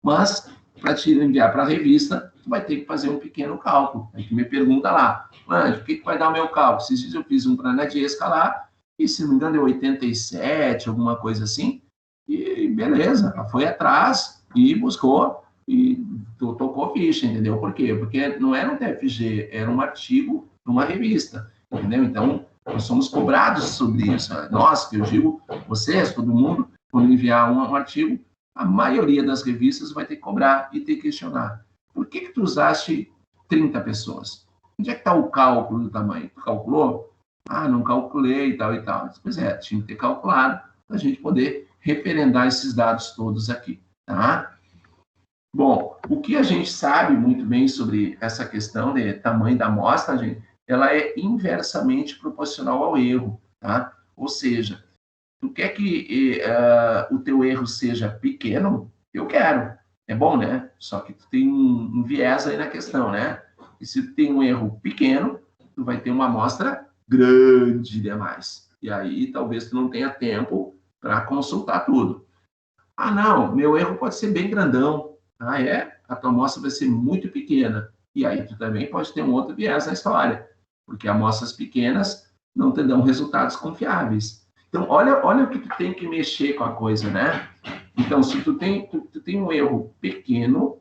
mas para te enviar para a revista, tu vai ter que fazer um pequeno cálculo. Aí tu me pergunta lá, o que vai dar o meu cálculo? Esses dias eu fiz um Pranadiesca lá, e se não me engano é 87, alguma coisa assim, e e beleza, ela foi atrás e buscou e tocou ficha, entendeu? Por quê? Porque não era um TFG, era um artigo numa revista, entendeu? Então, nós somos cobrados sobre isso. Nós, que eu digo, vocês, todo mundo, quando enviar um artigo, a maioria das revistas vai ter que cobrar e ter que questionar. Por que tu usaste 30 pessoas? Onde é que está o cálculo do tamanho? Tu calculou? Ah, não calculei e tal e tal. Pois é, tinha que ter calculado para a gente poder referendar esses dados todos aqui, tá? Bom, o que a gente sabe muito bem sobre essa questão de tamanho da amostra, gente, ela é inversamente proporcional ao erro, tá? Ou seja, tu quer que o teu erro seja pequeno? Eu quero. É bom, né? Só que tu tem um viés aí na questão, né? E se tu tem um erro pequeno, tu vai ter uma amostra grande demais. E aí, talvez tu não tenha tempo para consultar tudo. Ah, não, meu erro pode ser bem grandão. Ah, é? A tua amostra vai ser muito pequena. E aí tu também pode ter um outro viés na história, porque amostras pequenas não te dão resultados confiáveis. Então, olha o que tu tem que mexer com a coisa, né? Então, se tu tem um erro pequeno,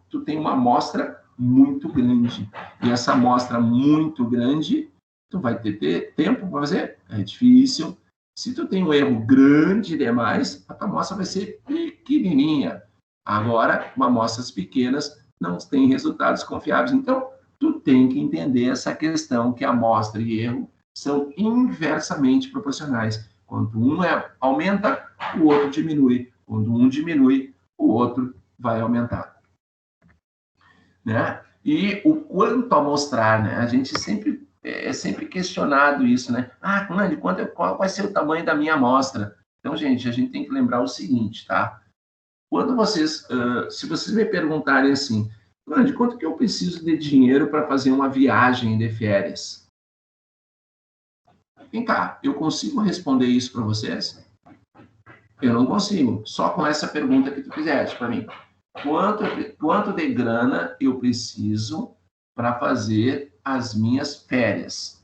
tu tem uma amostra muito grande. E essa amostra muito grande, tu vai ter tempo para fazer? É difícil. Se tu tem um erro grande demais, a tua amostra vai ser pequenininha. Agora, amostras pequenas não têm resultados confiáveis. Então, tu tem que entender essa questão que amostra e erro são inversamente proporcionais. Quando um aumenta, o outro diminui. Quando um diminui, o outro vai aumentar. Né? E o quanto amostrar, né? A gente sempre é sempre questionado isso, né? Ah, Clã, qual vai ser o tamanho da minha amostra? Então, gente, a gente tem que lembrar o seguinte, tá? Quando vocês, se vocês me perguntarem assim, Clã, quanto que eu preciso de dinheiro para fazer uma viagem de férias? Vem cá, eu consigo responder isso para vocês? Eu não consigo. Só com essa pergunta que tu fizeste para mim. Quanto de grana eu preciso para fazer as minhas férias?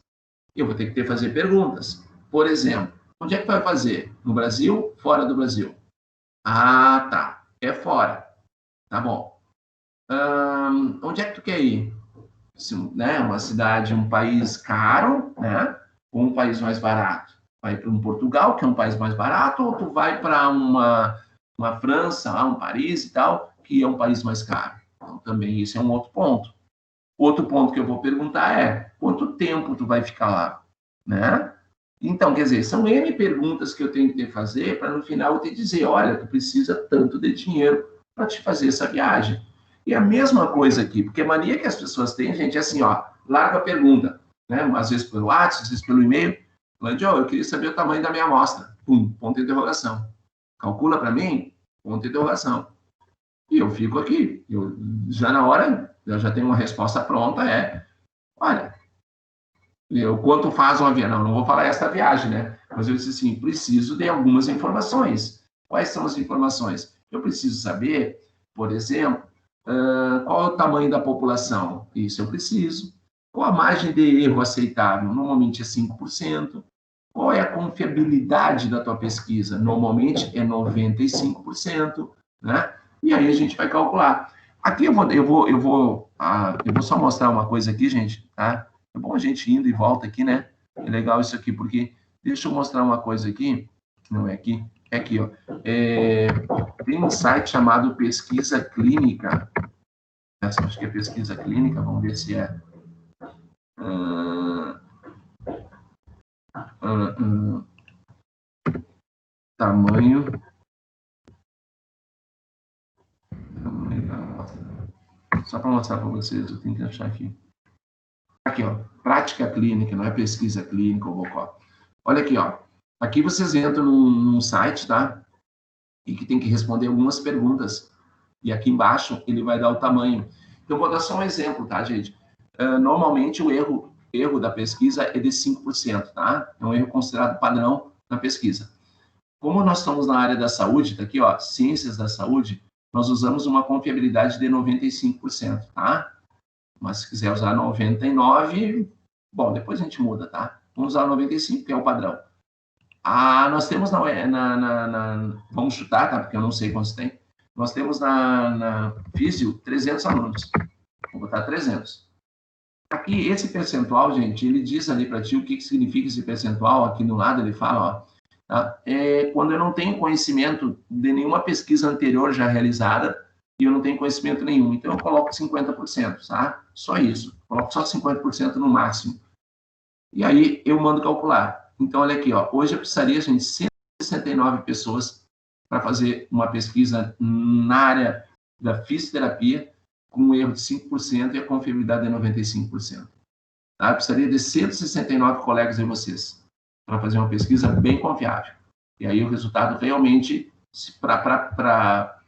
Eu vou ter que fazer perguntas. Por exemplo, onde é que vai fazer? No Brasil? Fora do Brasil? Ah, tá. É fora. Tá bom. Onde é que tu quer ir? Né? Uma cidade, um país caro, né? Ou um país mais barato? Vai para um Portugal, que é um país mais barato, ou tu vai para uma França, um Paris e tal, que é um país mais caro? Então, também isso é um outro ponto. Outro ponto que eu vou perguntar é, quanto tempo tu vai ficar lá? Né? Então, quer dizer, são N perguntas que eu tenho que fazer para no final eu te dizer, olha, tu precisa tanto de dinheiro para te fazer essa viagem. E a mesma coisa aqui, porque a mania que as pessoas têm, gente, é assim, ó, larga a pergunta, né? Às vezes pelo WhatsApp, às vezes pelo e-mail, falando, eu queria saber o tamanho da minha amostra. Pum, ponto de interrogação. Calcula para mim? Ponto de interrogação. E eu fico aqui. Já na hora, eu já tenho uma resposta pronta, olha, quanto faz uma viagem? Não vou falar essa viagem, né? Mas eu disse assim, preciso de algumas informações. Quais são as informações? Eu preciso saber, por exemplo, qual é o tamanho da população? Isso eu preciso. Qual a margem de erro aceitável? Normalmente é 5%. Qual é a confiabilidade da tua pesquisa? Normalmente é 95%, né? E aí a gente vai calcular. Aqui eu vou só mostrar uma coisa aqui, gente, tá? É bom a gente indo e volta aqui, né? É legal isso aqui, porque deixa eu mostrar uma coisa aqui, não é aqui, é aqui, ó. Tem um site chamado Pesquisa Clínica. Essa acho que é Pesquisa Clínica, vamos ver se é. Tamanho da amostra. Só para mostrar para vocês, eu tenho que achar aqui. Aqui, ó, prática clínica, não é pesquisa clínica ou Vocó. Olha aqui, ó. Aqui vocês entram num site, tá? E que tem que responder algumas perguntas. E aqui embaixo ele vai dar o tamanho. Eu vou dar só um exemplo, tá, gente? Normalmente o erro da pesquisa é de 5%, tá? É um erro considerado padrão na pesquisa. Como nós estamos na área da saúde, tá aqui, ó, ciências da saúde, nós usamos uma confiabilidade de 95%, tá? Mas se quiser usar 99%, bom, depois a gente muda, tá? Vamos usar 95%, que é o padrão. Nós temos vamos chutar, tá? Porque eu não sei quantos tem. Nós temos na Físio 300 alunos. Vou botar 300. Aqui, esse percentual, gente, ele diz ali para ti o que significa esse percentual. Aqui no lado ele fala, ó, tá? Quando eu não tenho conhecimento de nenhuma pesquisa anterior já realizada e eu não tenho conhecimento nenhum. Então, eu coloco 50%, tá? Só isso. Coloco só 50% no máximo. E aí, eu mando calcular. Então, olha aqui, ó. Hoje eu precisaria, gente, 169 pessoas para fazer uma pesquisa na área da fisioterapia com um erro de 5% e a confiabilidade de 95%. Tá? Eu precisaria de 169 colegas de vocês para fazer uma pesquisa bem confiável. E aí o resultado realmente, para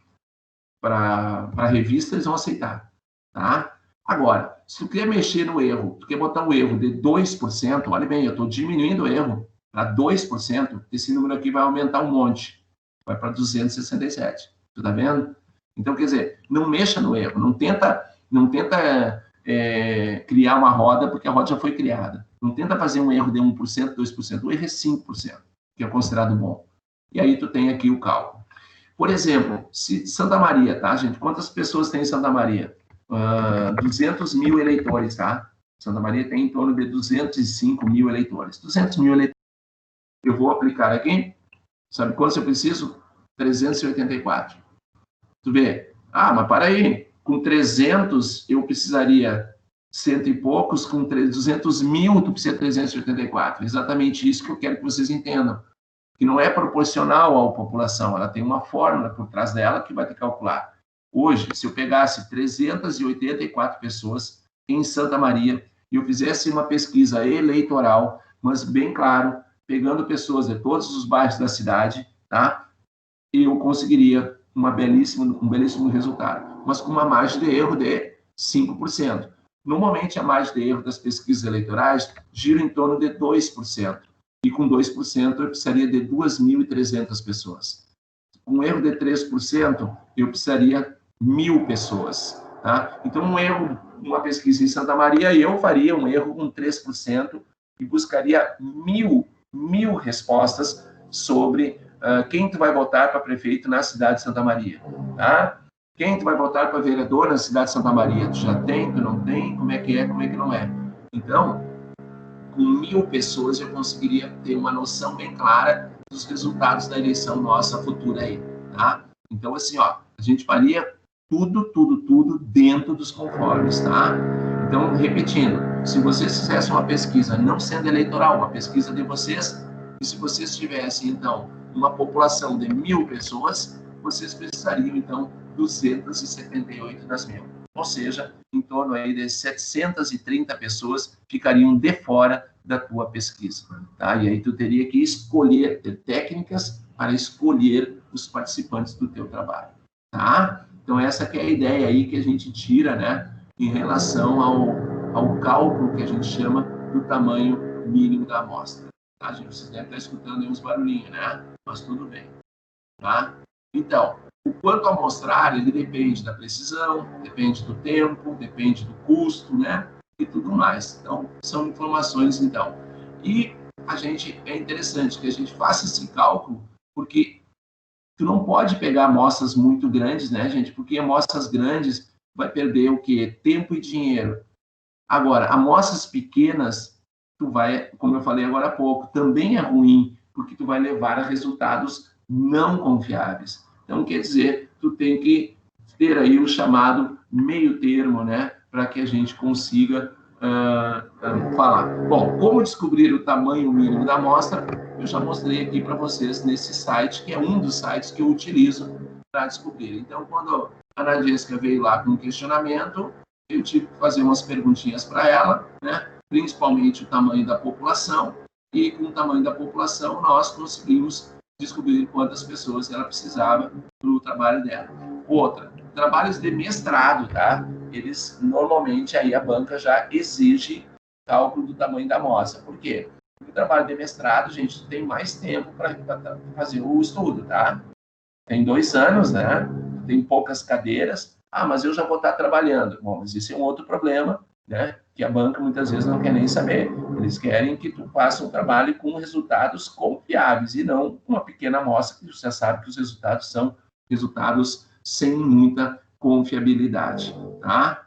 revista, eles vão aceitar. Tá? Agora, se tu quer mexer no erro, tu quer botar um erro de 2%, olha bem, eu estou diminuindo o erro para 2%, esse número aqui vai aumentar um monte. Vai para 267. Tu tá vendo? Então, quer dizer, não mexa no erro, não tenta criar uma roda, porque a roda já foi criada. Não tenta fazer um erro de 1%, 2%, o erro é 5%, que é considerado bom. E aí tu tem aqui o cálculo. Por exemplo, se Santa Maria, tá, gente? Quantas pessoas tem em Santa Maria? 200 mil eleitores, tá? Santa Maria tem em torno de 205 mil eleitores. 200 mil eleitores. Eu vou aplicar aqui. Sabe quantos eu preciso? 384. Tu vê? Mas para aí. Com 300 eu precisaria cento e poucos, com 200 mil tu precisa 384. Exatamente isso que eu quero que vocês entendam. Que não é proporcional à população, ela tem uma fórmula por trás dela que vai ter que calcular. Hoje, se eu pegasse 384 pessoas em Santa Maria e eu fizesse uma pesquisa eleitoral, mas bem claro, pegando pessoas de todos os bairros da cidade, tá? Eu conseguiria um belíssimo resultado, mas com uma margem de erro de 5%. Normalmente, a margem de erro das pesquisas eleitorais gira em torno de 2%. E com 2%, eu precisaria de 2.300 pessoas. Com um erro de 3%, eu precisaria 1.000 pessoas. Tá? Então, um erro, uma pesquisa em Santa Maria, eu faria um erro com 3% e buscaria 1.000 respostas sobre quem tu vai votar para prefeito na cidade de Santa Maria. Tá? Quem tu vai votar para vereador na cidade de Santa Maria? Tu já tem, tu não tem? Como é que não é? Então, com 1.000 pessoas eu conseguiria ter uma noção bem clara dos resultados da eleição nossa futura aí, tá? Então, assim, ó, a gente faria tudo dentro dos conformes, tá? Então, repetindo, se vocês fizessem uma pesquisa, não sendo eleitoral, uma pesquisa de vocês, e se vocês tivessem, então, uma população de 1.000 pessoas, vocês precisariam, então, 278 das 1.000. Ou seja, em torno aí de 730 pessoas ficariam de fora da tua pesquisa, tá? E aí tu teria que escolher, ter técnicas para escolher os participantes do teu trabalho, tá? Então essa que é a ideia aí que a gente tira, né, em relação ao cálculo que a gente chama do tamanho mínimo da amostra, tá, gente? Vocês devem estar escutando aí uns barulhinhos, né? Mas tudo bem, tá? Então, o quanto amostrar, ele depende da precisão, depende do tempo, depende do custo, né? E tudo mais. Então, são informações, então. E é interessante que a gente faça esse cálculo, porque tu não pode pegar amostras muito grandes, né, gente? Porque amostras grandes vai perder o quê? Tempo e dinheiro. Agora, amostras pequenas, tu vai, como eu falei agora há pouco, também é ruim, porque tu vai levar a resultados não confiáveis. Então, quer dizer, tu tem que ter aí o chamado meio termo, né, para que a gente consiga falar. Bom, como descobrir o tamanho mínimo da amostra, eu já mostrei aqui para vocês nesse site, que é um dos sites que eu utilizo para descobrir. Então, quando a Ana Jéssica veio lá com um questionamento, eu tive que fazer umas perguntinhas para ela, né, principalmente o tamanho da população, e com o tamanho da população nós conseguimos descobrir quantas pessoas ela precisava para o trabalho dela. Outra, trabalhos de mestrado, tá? Eles, normalmente, aí a banca já exige cálculo do tamanho da amostra. Por quê? Porque o trabalho de mestrado, gente, tem mais tempo para fazer o estudo, tá? Tem 2 anos, né? Tem poucas cadeiras. Mas eu já vou estar trabalhando. Bom, mas isso é um outro problema, né? Que a banca muitas vezes não quer nem saber. Eles querem que tu faça um trabalho com resultados confiáveis e não com uma pequena amostra que você sabe que os resultados são resultados sem muita confiabilidade, tá?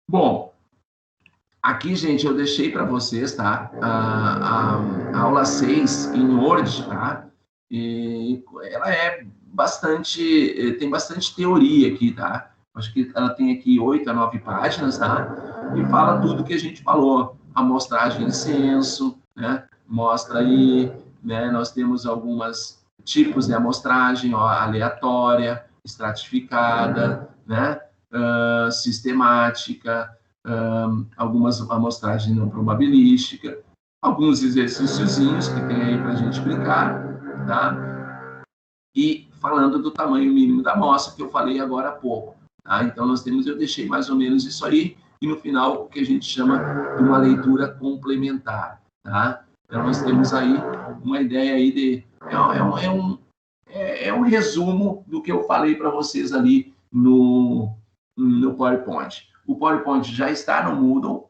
Bom, aqui, gente, eu deixei para vocês, tá? A aula 6 em Word, tá? E ela é bastante, tem bastante teoria aqui, tá? Acho que ela tem aqui 8 a 9 páginas, tá? E fala tudo que a gente falou. Amostragem em censo, né? Mostra aí, né? Nós temos alguns tipos de amostragem, ó, aleatória, estratificada, né? Sistemática, algumas amostragens não probabilística, alguns exercíciozinhos que tem aí para a gente brincar, tá? E falando do tamanho mínimo da amostra, que eu falei agora há pouco, tá? Então, eu deixei mais ou menos isso aí, e no final, o que a gente chama de uma leitura complementar, tá? Então, nós temos aí uma ideia aí de... É um resumo do que eu falei para vocês ali no PowerPoint. O PowerPoint já está no Moodle,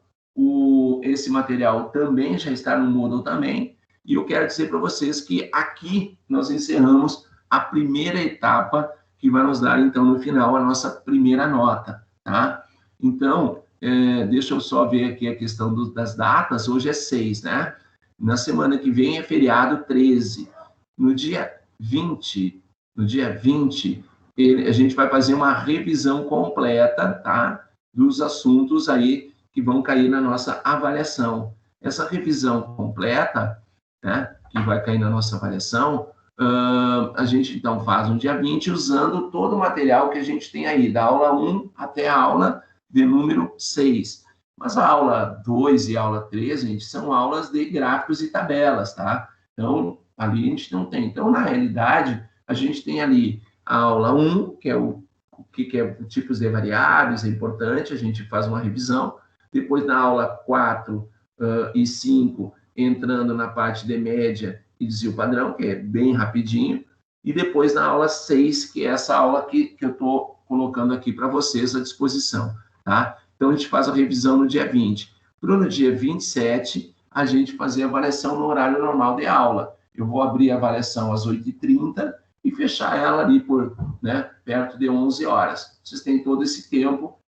esse material também já está no Moodle também, e eu quero dizer para vocês que aqui nós encerramos a primeira etapa que vai nos dar, então, no final, a nossa primeira nota, tá? Então, deixa eu só ver aqui a questão das datas. Hoje é 6, né? Na semana que vem é feriado 13. No dia 20, a gente vai fazer uma revisão completa, tá? Dos assuntos aí que vão cair na nossa avaliação. Essa revisão completa, né, que vai cair na nossa avaliação, a gente então faz no dia 20, usando todo o material que a gente tem aí, da aula 1 até a aula de número 6. Mas a aula 2 e a aula 3, gente, são aulas de gráficos e tabelas, tá? Então, ali a gente não tem. Então, na realidade, a gente tem ali a aula 1, que é o que é tipos de variáveis, é importante, a gente faz uma revisão. Depois, na aula 4 e 5, entrando na parte de média e desvio padrão, que é bem rapidinho. E depois, na aula 6, que é essa aula que eu estou colocando aqui para vocês à disposição, tá? Então, a gente faz a revisão no dia 20. Para no dia 27, a gente fazer a avaliação no horário normal de aula. Eu vou abrir a avaliação às 8h30 e fechar ela ali por, né, perto de 11 horas. Vocês têm todo esse tempo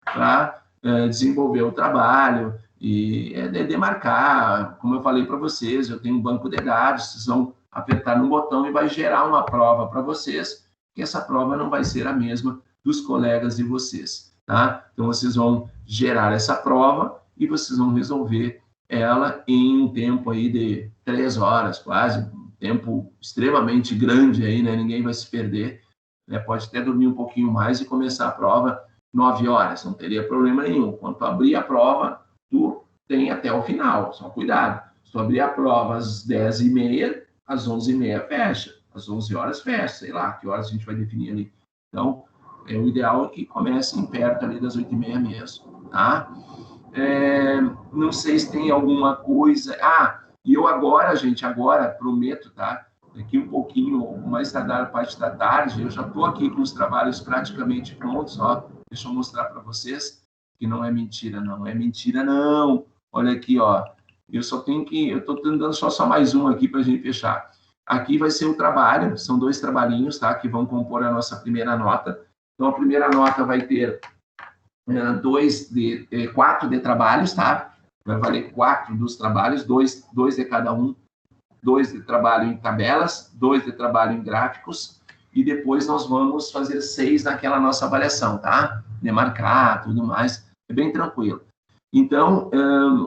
para desenvolver o trabalho e demarcar. Como eu falei para vocês, eu tenho um banco de dados, vocês vão apertar no botão e vai gerar uma prova para vocês, que essa prova não vai ser a mesma dos colegas de vocês, tá? Então, vocês vão gerar essa prova e vocês vão resolver ela em um tempo aí de 3 horas, quase, um tempo extremamente grande aí, né? Ninguém vai se perder, né? Pode até dormir um pouquinho mais e começar a prova 9 horas, não teria problema nenhum. Quando tu abrir a prova, tu tem até o final, só cuidado. Se tu abrir a prova às 10h30, às 11h30 fecha, às 11 horas fecha, sei lá, que horas a gente vai definir ali. Então, o ideal é que comecem perto ali das 8h30 mesmo, tá? Não sei se tem alguma coisa... e eu agora, gente, prometo, tá? Daqui um pouquinho, mais tardar a parte da tarde, eu já estou aqui com os trabalhos praticamente prontos, ó. Deixa eu mostrar para vocês que não é mentira, não. É mentira, não. Olha aqui, ó. Eu estou tentando só mais um aqui para a gente fechar. Aqui vai ser o trabalho, são 2 trabalhinhos, tá? Que vão compor a nossa primeira nota. Então, a primeira nota vai ter 4 de trabalhos, tá? Vai valer 4 dos trabalhos, 2 de cada um. 2 de trabalho em tabelas, 2 de trabalho em gráficos, e depois nós vamos fazer 6 naquela nossa avaliação, tá? Demarcar, tudo mais, é bem tranquilo. Então,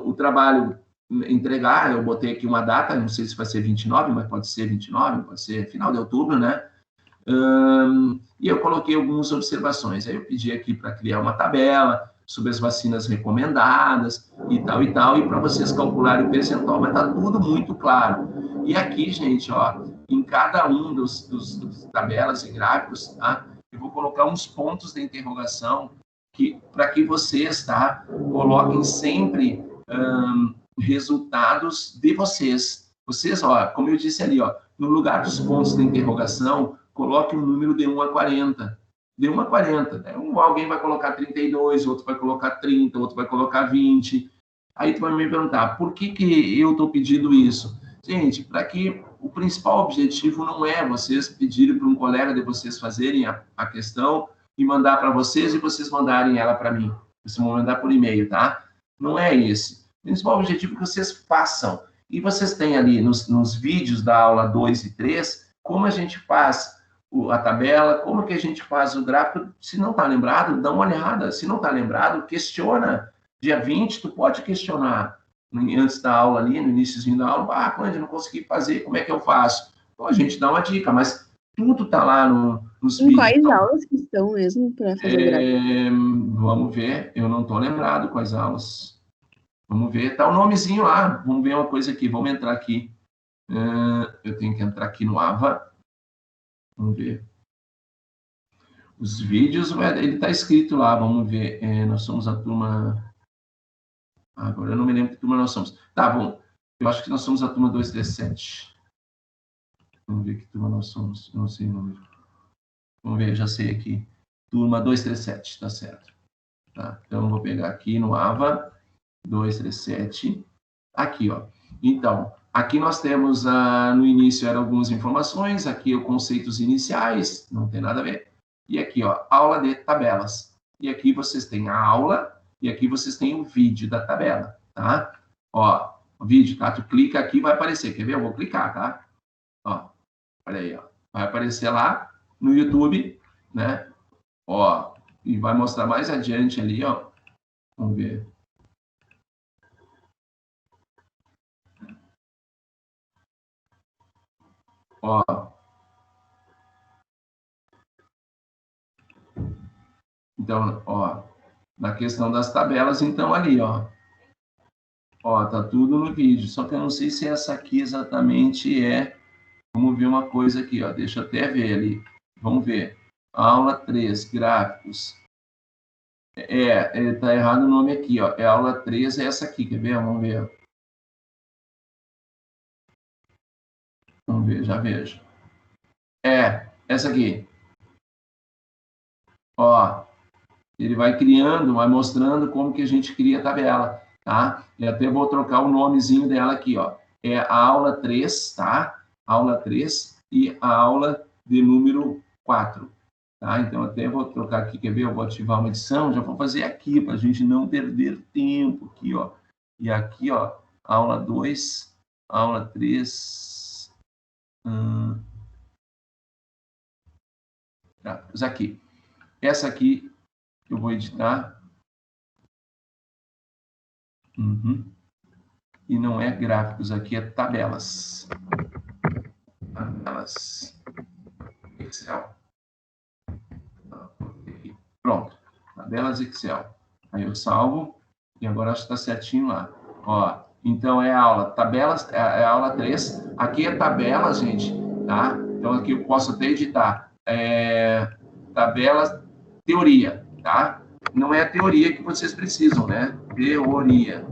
o trabalho entregar, eu botei aqui uma data, não sei se vai ser 29, mas pode ser 29, pode ser final de outubro, né? E eu coloquei algumas observações. Aí eu pedi aqui para criar uma tabela sobre as vacinas recomendadas e tal, e para vocês calcularem o percentual, mas está tudo muito claro. E aqui, gente, ó, em cada um dos tabelas e gráficos, tá? Eu vou colocar uns pontos de interrogação para que vocês, tá, coloquem sempre resultados de vocês. Vocês, ó, como eu disse ali, ó, no lugar dos pontos de interrogação, coloque um número de 1 a 40. de 1 a 40. Né? Alguém vai colocar 32, outro vai colocar 30, outro vai colocar 20. Aí tu vai me perguntar, por que eu estou pedindo isso? Gente, para que o principal objetivo não é vocês pedirem para um colega de vocês fazerem a questão e mandar para vocês e vocês mandarem ela para mim. Vocês vão mandar por e-mail, tá? Não é esse. O principal objetivo é que vocês façam. E vocês têm ali nos vídeos da aula 2 e 3, como a gente faz a tabela, como que a gente faz o gráfico. Se não está lembrado, dá uma olhada. Se não está lembrado, questiona. Dia 20, tu pode questionar antes da aula ali, no iníciozinho da aula, Cândido, não consegui fazer, como é que eu faço? Então, a gente dá uma dica, mas tudo está lá nos vídeos. Quais então, aulas que estão mesmo para fazer o gráfico? Vamos ver, eu não estou lembrado quais aulas. Vamos ver, está o nomezinho lá, vamos ver uma coisa aqui, vamos entrar aqui. Eu tenho que entrar aqui no AVA. Vamos ver. Os vídeos, ele está escrito lá, vamos ver. Nós somos a turma... Agora eu não me lembro que turma nós somos. Tá bom, eu acho que nós somos a turma 237. Vamos ver que turma nós somos, eu não sei o número. Vamos ver, já sei aqui. Turma 237, tá certo. Tá, então eu vou pegar aqui no AVA, 237. Aqui, ó. Então, aqui nós temos, no início eram algumas informações, aqui os conceitos iniciais, não tem nada a ver. E aqui, ó, aula de tabelas. E aqui vocês têm a aula, e aqui vocês têm o vídeo da tabela, tá? Ó, o vídeo, tá? Tu clica aqui, vai aparecer. Quer ver? Eu vou clicar, tá? Ó, olha aí, ó. Vai aparecer lá no YouTube, né? Ó, e vai mostrar mais adiante ali, ó. Vamos ver. Ó. Então, ó, na questão das tabelas, então ali, ó. Ó, tá tudo no vídeo. Só que eu não sei se essa aqui exatamente é... Vamos ver uma coisa aqui, ó. Deixa eu até ver ali. Vamos ver. Aula 3, gráficos. Tá errado o nome aqui, ó. É aula 3, é essa aqui, quer ver? Vamos ver. Vamos ver, já vejo. Essa aqui. Ó, ele vai criando, vai mostrando como que a gente cria a tabela, tá? E até vou trocar o nomezinho dela aqui, ó. É a aula 3, tá? Aula 3 e a aula de número 4, tá? Então, até vou trocar aqui, quer ver? Eu vou ativar uma edição, já vou fazer aqui, para a gente não perder tempo aqui, ó. E aqui, ó, aula 2, aula 3... aqui. Essa aqui eu vou editar. E não é gráficos, aqui é tabelas. Tabelas. Excel. Pronto. Tabelas Excel. Aí eu salvo. E agora acho que está certinho lá. Ó, então é a aula tabelas, é a aula 3. Aqui é tabelas, gente, tá? Então aqui eu posso até editar. Tabelas, teoria, tá? Não é a teoria que vocês precisam, né? Teoria,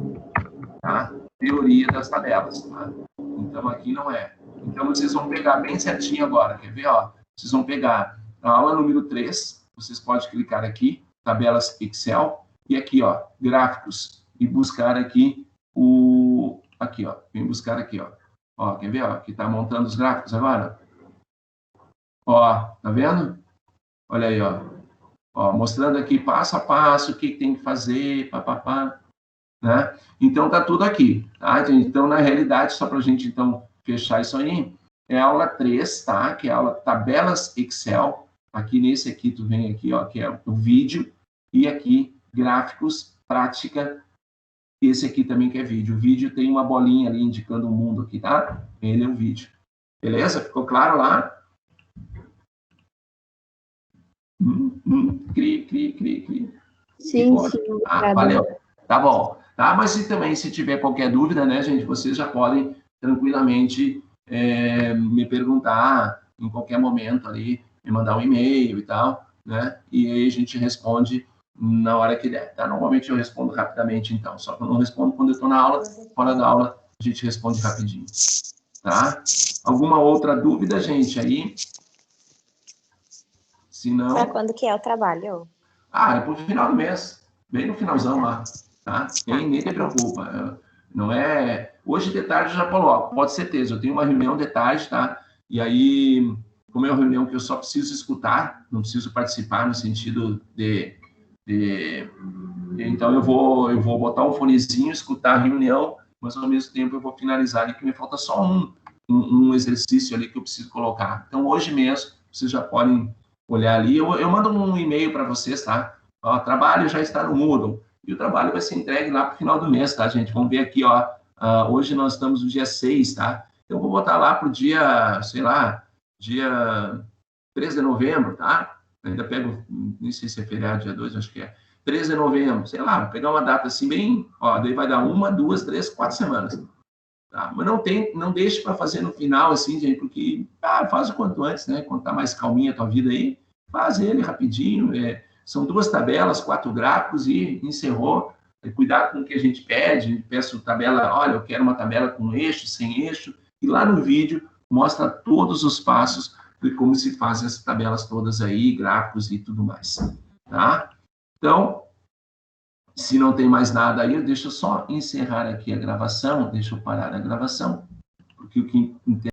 tá? Teoria das tabelas, tá? Então, aqui não é. Então, vocês vão pegar bem certinho agora, quer ver, ó? Vocês vão pegar a aula número 3, vocês podem clicar aqui, tabelas Excel, e aqui, ó, gráficos, e buscar aqui aqui, ó, vem buscar aqui, ó. Ó, quer ver, ó, que tá montando os gráficos agora? Ó, tá vendo? Olha aí, ó. Ó, mostrando aqui passo a passo o que tem que fazer, papapá, né? Então, tá tudo aqui, tá? Então, na realidade, só para a gente, então, fechar isso aí, é a aula 3, tá? Que é a aula tabelas Excel. Aqui nesse aqui, tu vem aqui, ó, que é o vídeo, e aqui, gráficos, prática. Esse aqui também que é vídeo. O vídeo tem uma bolinha ali indicando o mundo aqui, tá? Ele é o vídeo. Beleza? Ficou claro lá? Cri. Sim. Valeu. Tá bom. Tá? Mas se tiver qualquer dúvida, né, gente, vocês já podem tranquilamente me perguntar em qualquer momento ali, me mandar um e-mail e tal, né? E aí a gente responde na hora que der, tá? Normalmente eu respondo rapidamente, então. Só que eu não respondo quando eu estou na aula. Fora da aula, a gente responde rapidinho. Tá? Alguma outra dúvida, gente, aí? Se não... Para quando que é o trabalho? É pro final do mês, bem no finalzão lá, tá? Nem te preocupa. Não é... Hoje de tarde eu já coloco, pode ser certeza. Eu tenho uma reunião de tarde, tá? E aí, como é uma reunião que eu só preciso escutar, não preciso participar no sentido de... Então eu vou botar um fonezinho, escutar a reunião, mas ao mesmo tempo eu vou finalizar ali, que me falta só um exercício ali que eu preciso colocar. Então hoje mesmo, vocês já podem olhar ali, eu mando um e-mail para vocês, tá? Ó, o trabalho já está no Moodle, e o trabalho vai ser entregue lá para o final do mês, tá, gente? Vamos ver aqui, ó, hoje nós estamos no dia 6, tá? Então eu vou botar lá para o dia, sei lá, dia 3 de novembro, tá? Ainda pego, nem sei se é feriado, dia 2, acho que é. 13 de novembro, sei lá, vou pegar uma data assim bem, ó, daí vai dar 1, 2, 3, 4 semanas. Tá? Mas não deixe para fazer no final, assim, gente, porque faz o quanto antes, né? Quando tá mais calminha a tua vida aí, faz ele rapidinho. São 2 tabelas, 4 gráficos e encerrou. Cuidado com o que a gente pede, peço tabela, olha, eu quero uma tabela com eixo, sem eixo, e lá no vídeo mostra todos os passos de como se fazem essas tabelas todas aí, gráficos e tudo mais, tá? Então, se não tem mais nada aí, deixa eu só encerrar aqui a gravação, deixa eu parar a gravação, porque o que